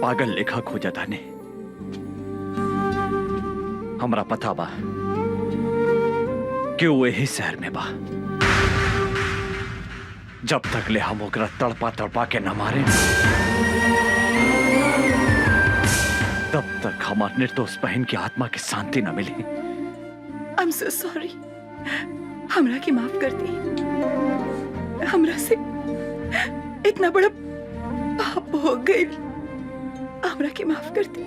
पागल लेखा खोजा थाने हमरा पता बा कि वो यही शहर में बा। जब तक ले हम ओकरा तड़पा तड़पा के न मारे तब तक हमार निर्दोष बहन की आत्मा की शांति न मिली। आई एम सो सॉरी, हमरा की माफ कर दी। हमरा से इतना बड़ा पाप हो गई, हमरा की माफ कर दी।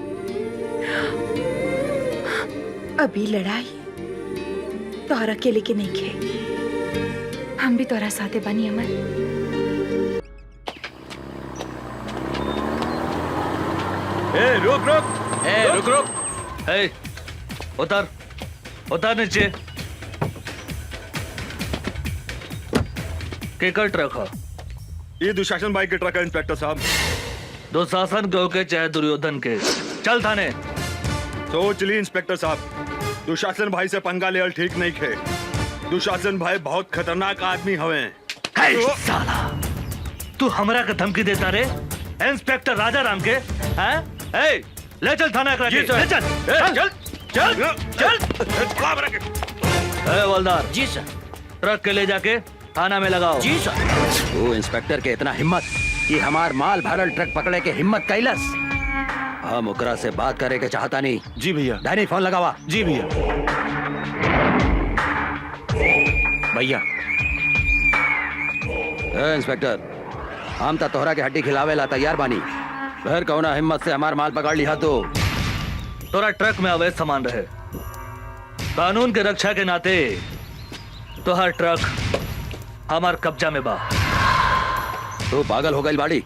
अभी लड़ाई तोहरा अकेले के नहीं खे, हम भी तोहरा साथे बनी अमर। रुक रुक रुक रुक, उतर उतर नीचे। केकर ट्रक है? ये दुशासन भाई के ट्रक है इंस्पेक्टर साहब। दुशासन के होके चाहे दुर्योधन के, चल थाने। सोच ली इंस्पेक्टर साहब, दुशासन भाई से पंगा लेवल ठीक नहीं खे। दुशासन भाई बहुत खतरनाक आदमी हवे। साला तू हमरा के धमकी देता रे इंस्पेक्टर राजा राम के? हैं? ए, ले चल थाना ले चल चल चल चल चल। हवलदार जी सर। ट्रक के ले जाके थाना में लगाओ। जी सर। वो इंस्पेक्टर के इतना हिम्मत कि हमार माल भरल ट्रक पकड़े के हिम्मत कैलस। हम ओकरा से बात करे के चाहता नहीं। जी भैया। डैनी फोन लगावा। जी भैया। भैया इंस्पेक्टर, हम तो तोहरा के हड्डी खिलावे ला तैयार बानी। फिर कौना हिम्मत से हमार माल पकड़ लिया तो? तोरा ट्रक में अवैध सामान रहे, कानून के रक्षा के नाते तोहर ट्रक हमार कब्जा में बा। तू पागल हो गई बाड़ी?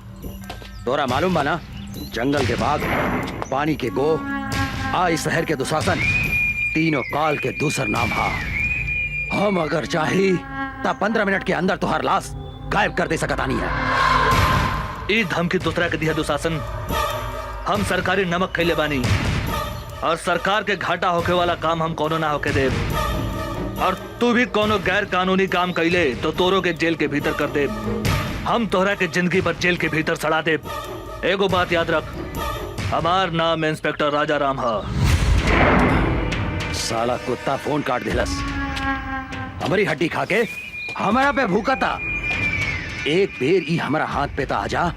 तोरा मालूम बा ना, जंगल के बाघ, पानी के गो, आई शहर के दुशासन, तीनों काल के दूसर नाम हा। हम अगर चाही ता 15 मिनट के अंदर तुहार लाश गायब कर दे सकता नहीं है। ई धमकी दूसरा के दिया दुशासन हम सरकारी नमक खैले बानी और सरकार के घाटा होके वाला काम हम कोनो ना होके देब। और तू भी कोनो गैर कानूनी काम कैले तो तोरो के जेल के भीतर कर देब। हम तोहरा के जिंदगी भर जेल के भीतर सड़ा देब। एगो बात याद रख, हमार नाम इंस्पेक्टर राजा राम है। साला कुत्ता फोन काट दिलस, हमारी हड्डी खा के हमारा पे भूखा था। एक बेर ई हमारा हाथ पे ता आजा,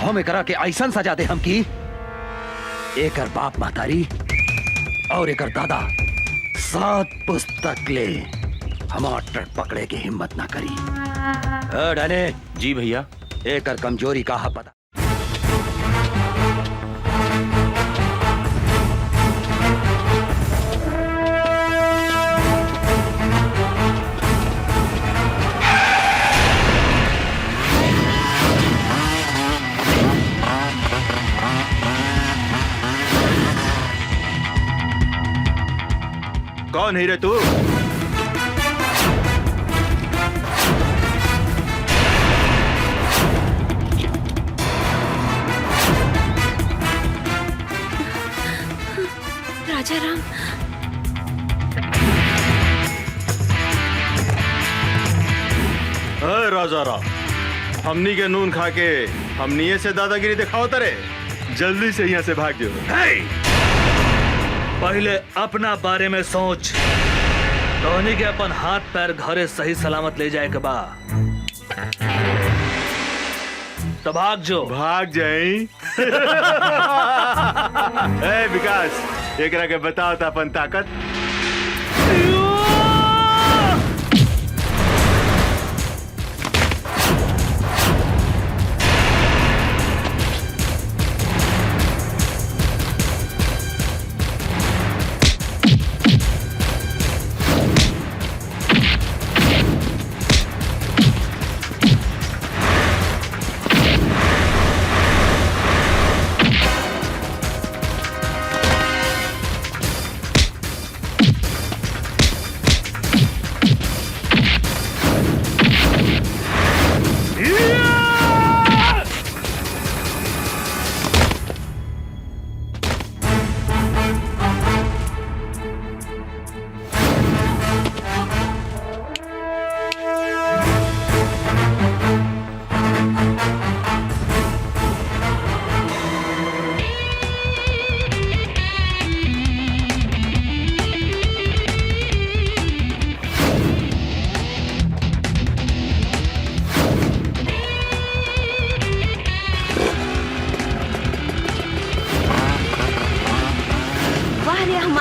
हम एकरा के ऐसन सजा दे हम की एकर बाप महतारी और एकर दादा 7 पुस्तक ले हमार ट्रक पकड़े के हिम्मत ना करी। डने जी भैया। एकर कमजोरी का है पता। कौन है रे तू? राजा राम, राजा राम, हमनी के नून खा के हमनी से दादागिरी दिखाओ तरे। जल्दी से यहाँ से भाग जाओ। पहले अपना बारे में सोच। धोनी के अपन हाथ पैर घरे सही सलामत ले जाए के बा तो भाग जो। भाग जाई। ए विकास, एकरा के बताओ था अपन ताकत।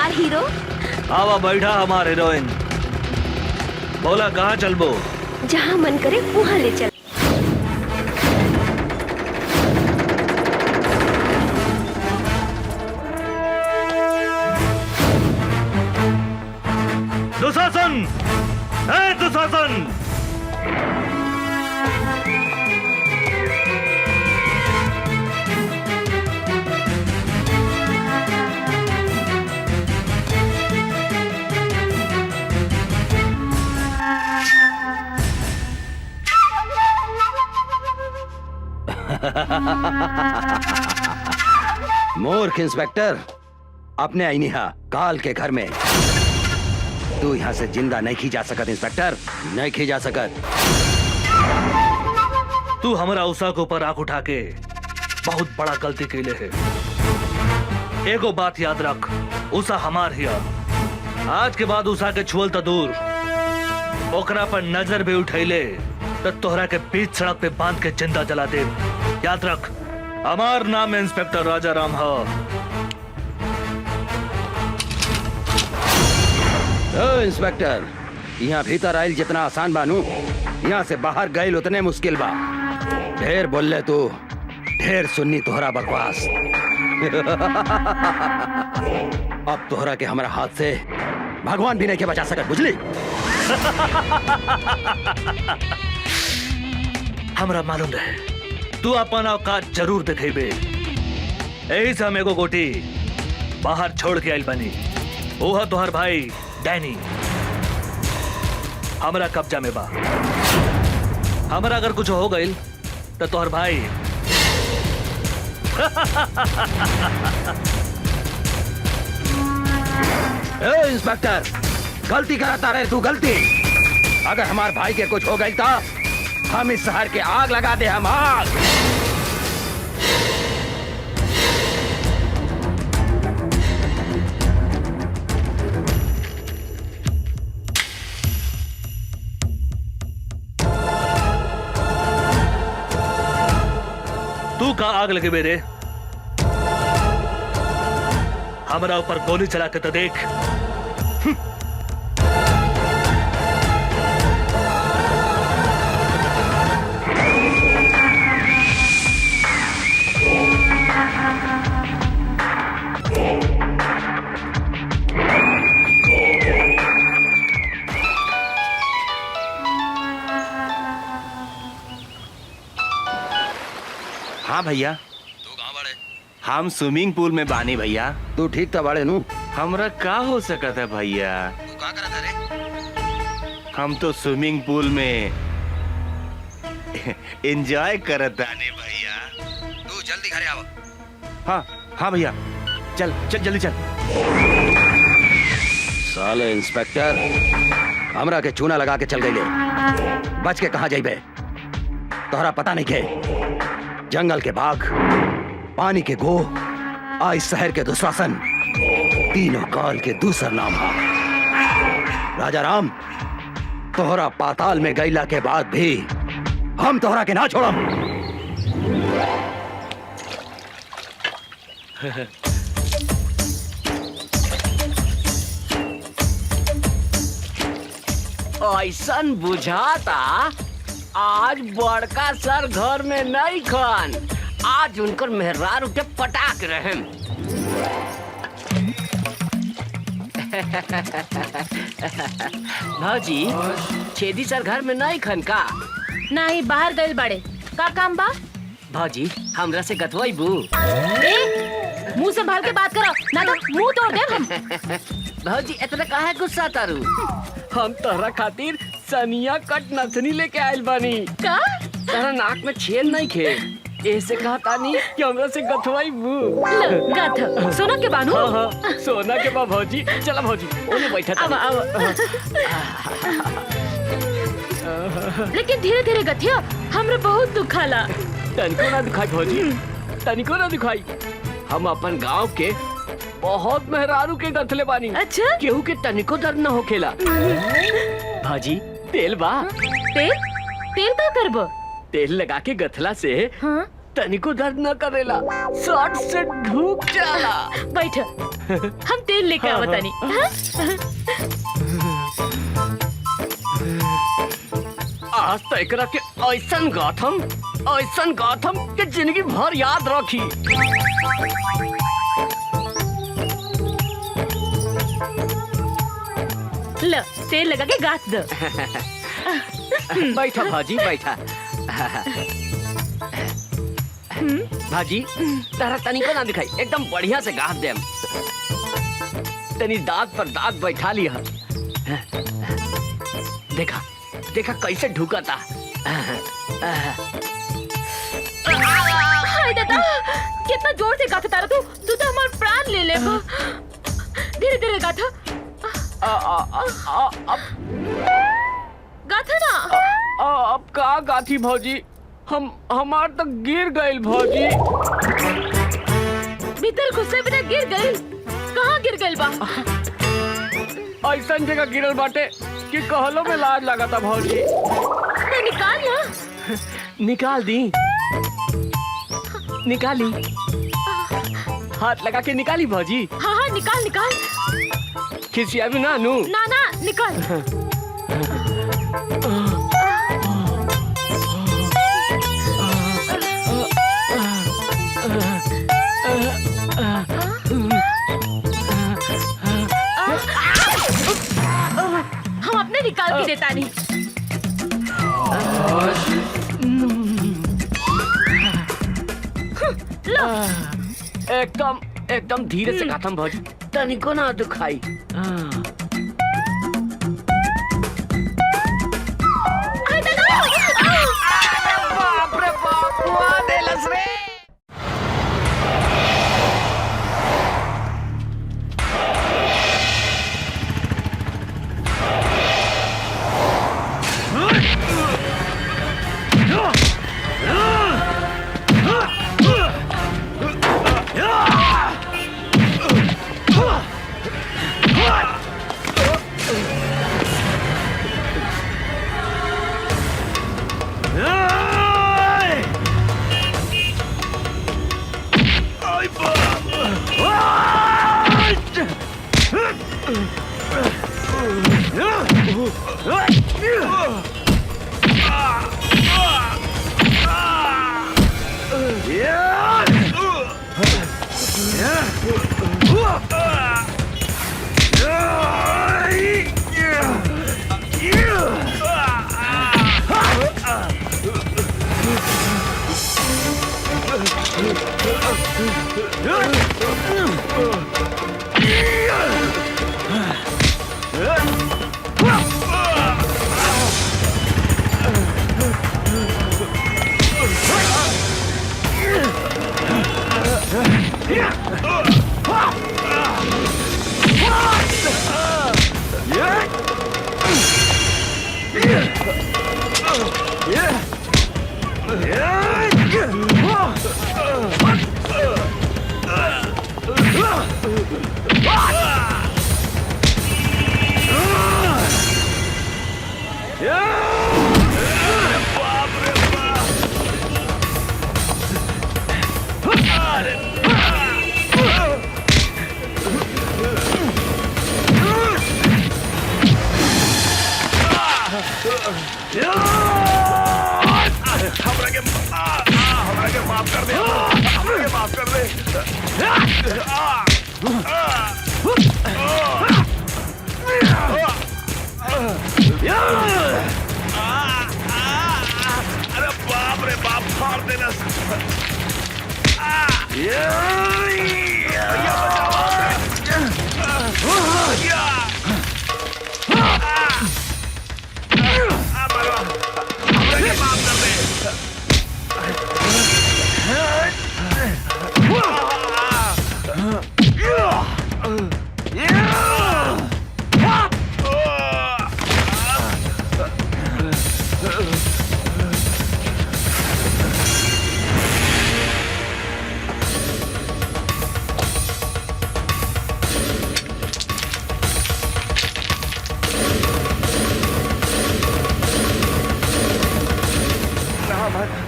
हीरो। आवा बैठा हमारे हीरोइन। बोला कहाँ चलबो? जहाँ मन करे वहाँ ले चल। दुशासन, दुशासन, मूर्ख इंस्पेक्टर, अपने आईनिहा काल के घर में तू यहाँ से जिंदा नहीं खी जा सकत। इंस्पेक्टर, नहीं खी जा सकत। तू हमारा उषा के ऊपर आंख उठा के बहुत बड़ा गलती कैले है। एगो बात याद रख, उषा हमार हिया। आज के बाद उषा के छुअल तो दूर, ओकरा पर नजर भी उठैले तो तोहरा के बीच सड़क पे बांध के जिंदा जला दे। याद रख, हमार नाम इंस्पेक्टर राजा राम है। इंस्पेक्टर, यहाँ भीतर आयल जितना आसान बानू, यहाँ से बाहर गए उतने मुश्किल बा। ढेर बोले तू, ढेर सुन्नी तोहरा बकवास। अब तोहरा के हमारा हाथ से भगवान भी नहीं के बचा सकत, बुझली? हमरा मालूम रहे तू अपन औकात जरूर दिखेबे। यही से हम एगो गोटी बाहर छोड़ के आइल बनी। ओह तोहर भाई डैनी हमरा कब्जा में बा। हमरा अगर कुछ हो गइल तो तोहर भाई ए इंस्पेक्टर, गलती कराता रहे तू, गलती। अगर हमारे भाई के कुछ हो गई था, हम इस शहर के आग लगा दे, हम आग। तू कहाँ आग लगे मेरे? हमारा ऊपर गोली चला के तो देख। हाँ भैया, तू कहाँ बड़े? हम स्विमिंग पूल में बानी भैया। तू ठीक था बाड़े नू? हमरा का हो सकता है भैया? तू कहाँ करा था रे? हम तो स्विमिंग पूल में एंजॉय करत आने भैया। तू जल्दी घरे आओ। हाँ हाँ भैया, चल चल जल्दी चल। साले इंस्पेक्टर, हमरा के चूना लगा के चल गई, बच के कहाँ जाइबे? तोहरा पता नहीं के जंगल के बाघ, पानी के गो, आज शहर के दुशासन, तीनों काल के दूसर नाम है राजा राम। तोहरा पाताल में गईला के बाद भी हम तोहरा के ना छोड़म। ऐसन बुझाता आज बड़का सर घर में नहीं खन, आज उनकर मेहरार उठे पटाक रहे। भाजी, छेदी सर घर में नहीं खन का? नहीं, बाहर गए बड़े। का काम बा? भाजी, हमरा से गथवाई बू। मुंह संभाल के बात करो, ना तो मुंह तोड़ दे हम। भाजी, इतना काहे गुस्सा तारू? हम तोहरा खातिर सनिया कट नथनी लेके आयल बानी। का? तोहरा नाक में छेद नहीं खे, ऐसे कहा तानी कि हमरा से गथवाई बू। गथ सोना के बानू? हाँ हाँ, सोना के बा भौजी। चला भौजी, ओने बैठा अब लेकिन धीरे धीरे गथिया, हमरा बहुत दुखाला। तनिको ना दुखाई भौजी, तनिको ना दुखाई। हम अपन गांव के बहुत मेहरारू के गथले बानी। अच्छा? केहू के तनिको दर्द न होखेला। भाजी, तेल बा? तेल? तेल का करबो? तेल लगा के गथला से हाँ? तनिको दर्द न करेला, सट से ढूक जाला। बैठ, हम तेल लेके आवतानी। आज तो एकरा के ऐसन गाथम के जिंदगी भर याद रखी। लो, तेल लगा के गाथ दो। बैठा भाजी, बैठा। भाजी, तारा तनिको ना दिखाई, एकदम बढ़िया से गाथ देम। तनी दांत पर दांत बैठा लिया। देखा देखा कैसे ढुका था। हाय दादा, कितना जोर से गाथा तारा तू तो हमारा प्राण ले ले। धीरे धीरे गाथा। गाथा ना। अब का गाथी भौजी, हमार तो गिर गइल भौजी। भीतर घुसे बिना गिर गइल? कहाँ गिर गइल बा? ऐसन जगह गिरल बाटे कि कहलो में लाज लगा था भौजी। तो निकाल ना। निकाल दी, निकाली। हाथ लगा के निकाली भौजी। हाँ हाँ, निकाल निकाल। खिसिया भी ना नू। ना ना, निकाल। हम अपने निकाल के देता नहीं। लो। एकदम धीरे से गाथम भौजी, तनिको ना दुखाई। बाप रे बाप, देलस रे।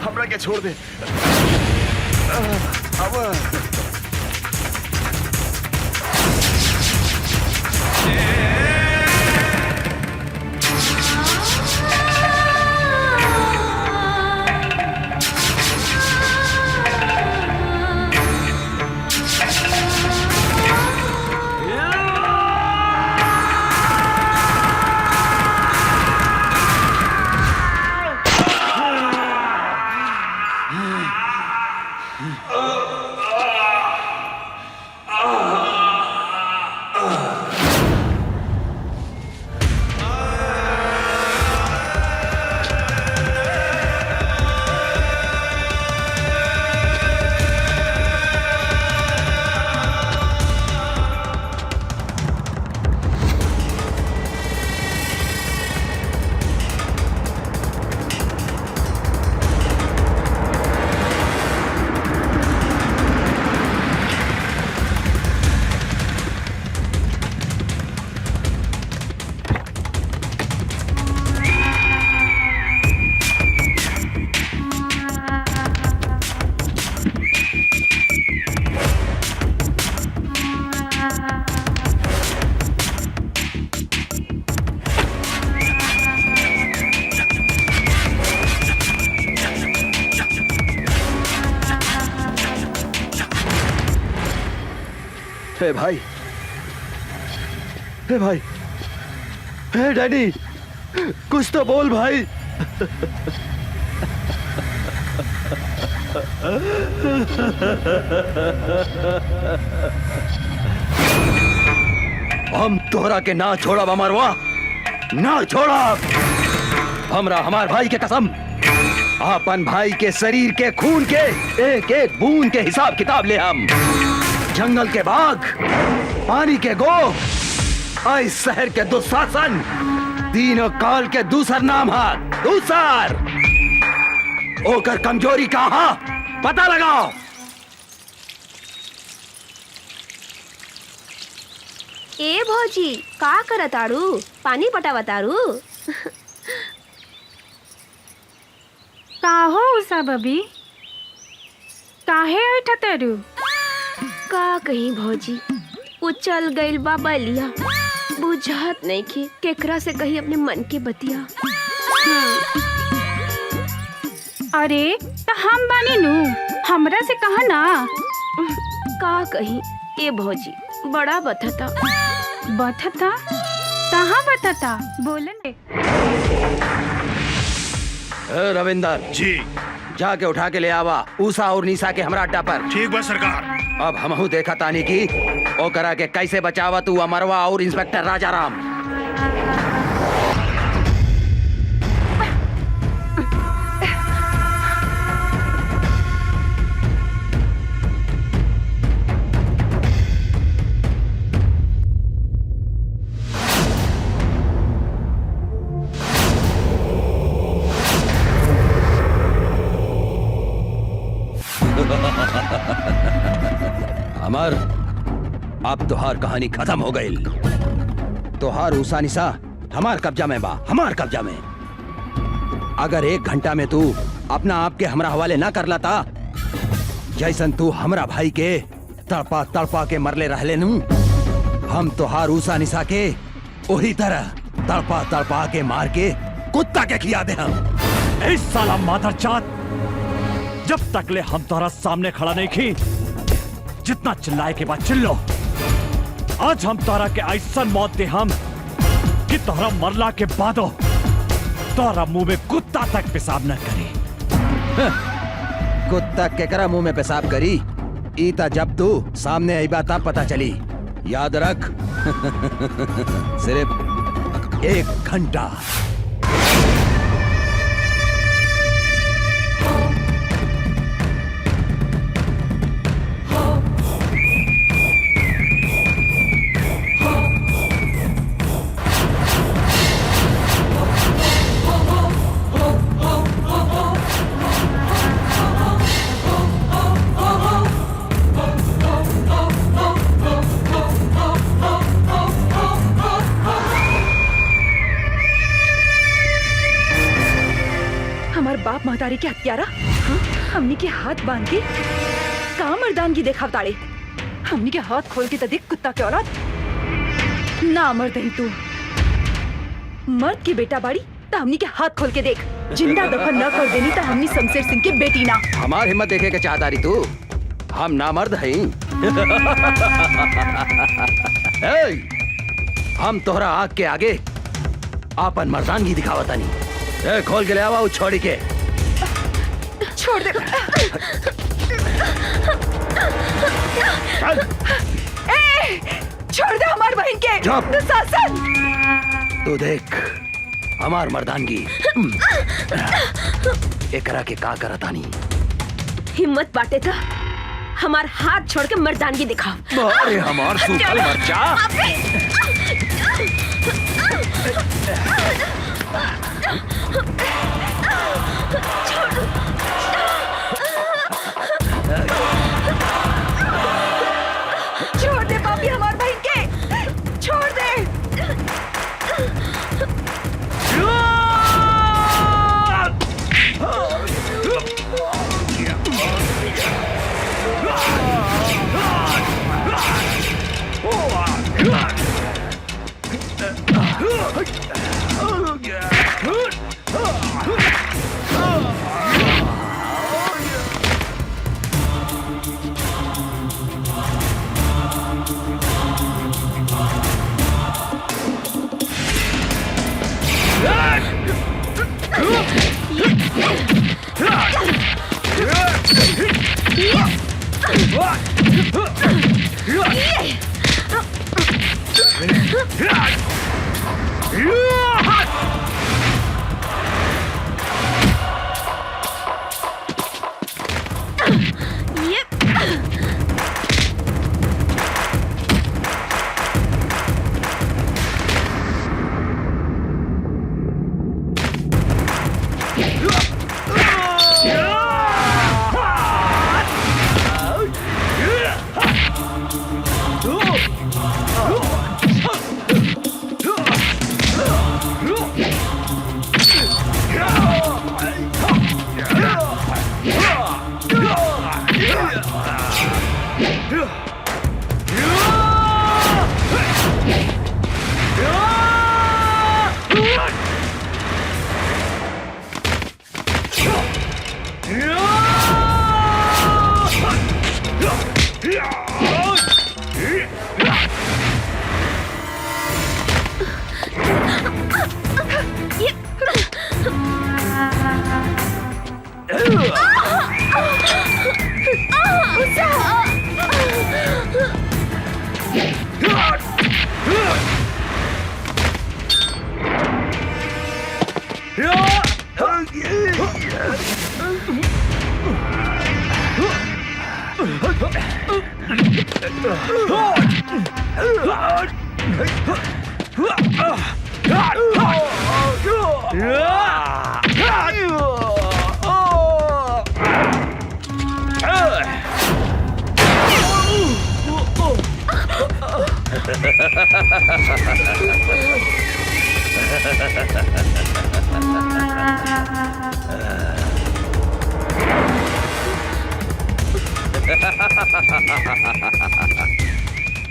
हमरा के छोड़ दे। हे भाई, हे भाई, हे डैडी, कुछ तो बोल भाई। हम तोहरा के ना छोड़ा अमरवा, ना छोड़ा। हमरा हमार भाई के कसम, अपन भाई के शरीर के खून के एक एक बूंद के हिसाब किताब ले हम। जंगल के बाघ, पानी के गो, इस शहर के दुशासन, तीनों काल के दूसर नाम है दूसर। ओकर कमजोरी कहा पता लगाओ। ए भौजी का करतारू? पानी पटावतारू? का हो उषा बबी, काहे उठतरू? का कहीं भौजी, उचल गइल बा बलिया, बुझ बुझात नहीं की केकरा से कही अपने मन के बतिया। अरे तो हम बानी नू, हमरा से कहा ना। का कही ए भौजी बड़ा बथता। बथता कहाँ बथता बोले। रविंदर जी जाके उठा के ले आवा उषा और निशा के हमरा अड्डा पर। ठीक बा सरकार। अब हमहू देखा तानी की ओ करा के कैसे बचावा तू अमरवा और इंस्पेक्टर राजाराम। अमर अब तुहार कहानी खत्म हो गई। तुहार उषा निशा हमार कब्जा में बा, हमार कब्जा में। अगर 1 घंटा में तू अपना आप के हमरा हवाले ना कर लाता जैसन तू हमरा भाई के तड़पा तड़पा के मरले रहले नू, हम तुहार उषा निशा के वही तरह तड़पा तड़पा के मार के कुत्ता के खिया दे हम। इस साला मादरजात, जब तक ले हम तोहरा सामने खड़ा नहीं की, जितना चिल्लाए के बाद चिल्लो। आज हम तोहरा के ऐसा मौत दे हम कि तोहरा मरला के बादो तोहरा मुंह में कुत्ता तक पेशाब न करी। कुत्ता केकरा मुंह में पेशाब करी ईता जब तू सामने आई बात पता चली। याद रख सिर्फ 1 घंटा। बाप महतारी के हत्यारा हमनी के हाथ बांध के का मर्दानगी देखाव ताड़े। हमनी के हाथ खोल के तो देख कुत्ता के औलाद ना मर्द ही तू मर्द की बेटा बाड़ी तो हमनी के हाथ खोल के देख। जिंदा दफन न कर देनी तो हमनी शमशेर सिंह के बेटी ना। हमार हिम्मत देखे के चाहता रही तू, हम ना मर्द हैं। हम तोहरा आग के आगे आपन मर्दानगी दिखावता नहीं। खोल के ले आवा उस छोड़ी के। छोड़ दे। छोड़ दे हमार बहन के। दुशासन तू देख हमार मर्दानगी एकरा के का करतानी। हिम्मत बाटे था हमार हाथ छोड़ के मर्दानगी दिखाओ। अरे हमार सूखल मर्चा। छोड़ दे पापी हमार बहन के। छोड़ दे।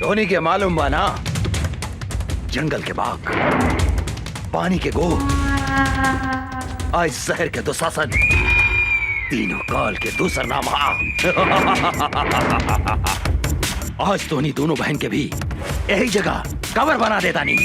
धोनी के मालूम बा ना, जंगल के बाघ, पानी के गो, आज शहर के दुशासन, तीनों काल के दूसर नाम आज धोनी दोनों बहन के भी यही जगह कवर बना देता नहीं।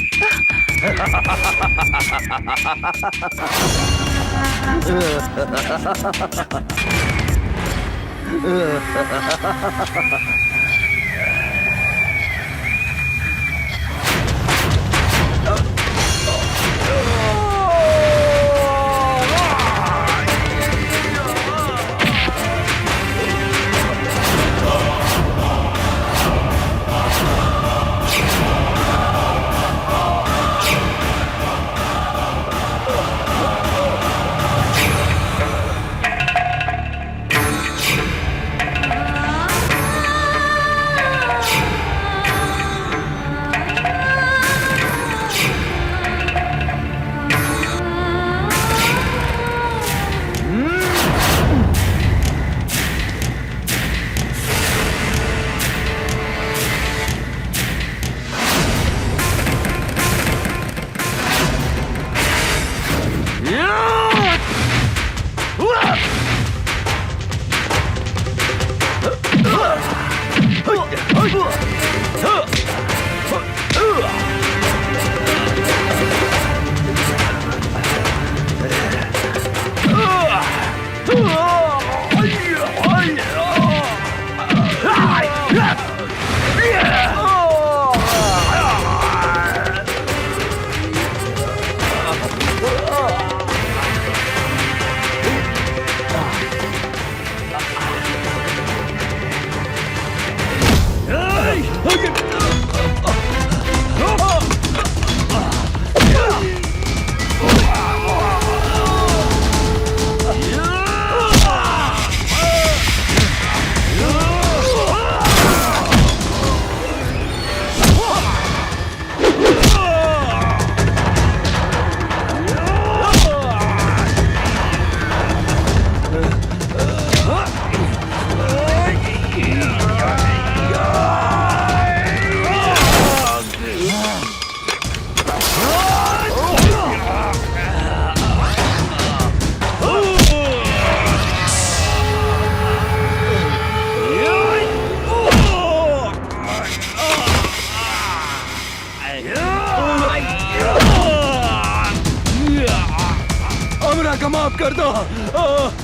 माफ कर दो,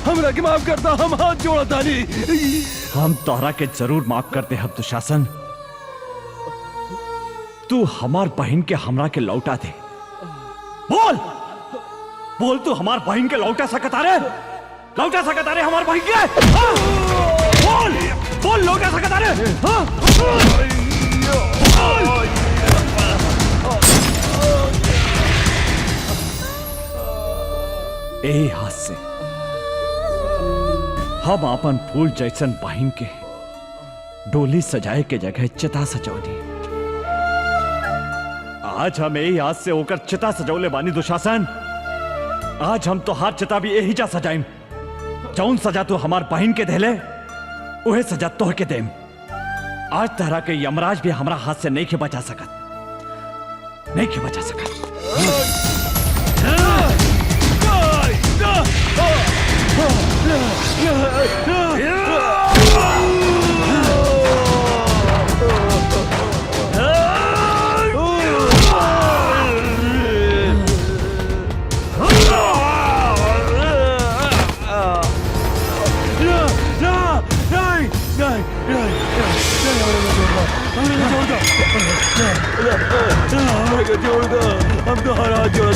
हमरा के माफ कर दो, हम हाथ जोड़ा तानी। हम तोहरा के जरूर माफ करते हम दुशासन, तू हमार बहन के हमरा के लौटा दे। बोल बोल, तू हमार बहन के लौटा सकता रे? लौटा सकता रे हमार बहन के? बोल बोल, लौटा सकता रे? यही हाथ से हम अपन फूल जैसन बहन के डोली सजाए के जगह चिता सजौनी। आज हम यही हाथ से होकर चिता सजौले बानी दुशासन। आज हम तो हाथ चिता भी यही जा सजाइम। जौन सजा तू हमार बहन के देले उहे सजा तोह के देम। आज तरह के यमराज भी हमारा हाथ से नहीं के बचा सकत, नहीं के बचा सकत। जोड़ दो, हम तो हर हाथ जोड़ा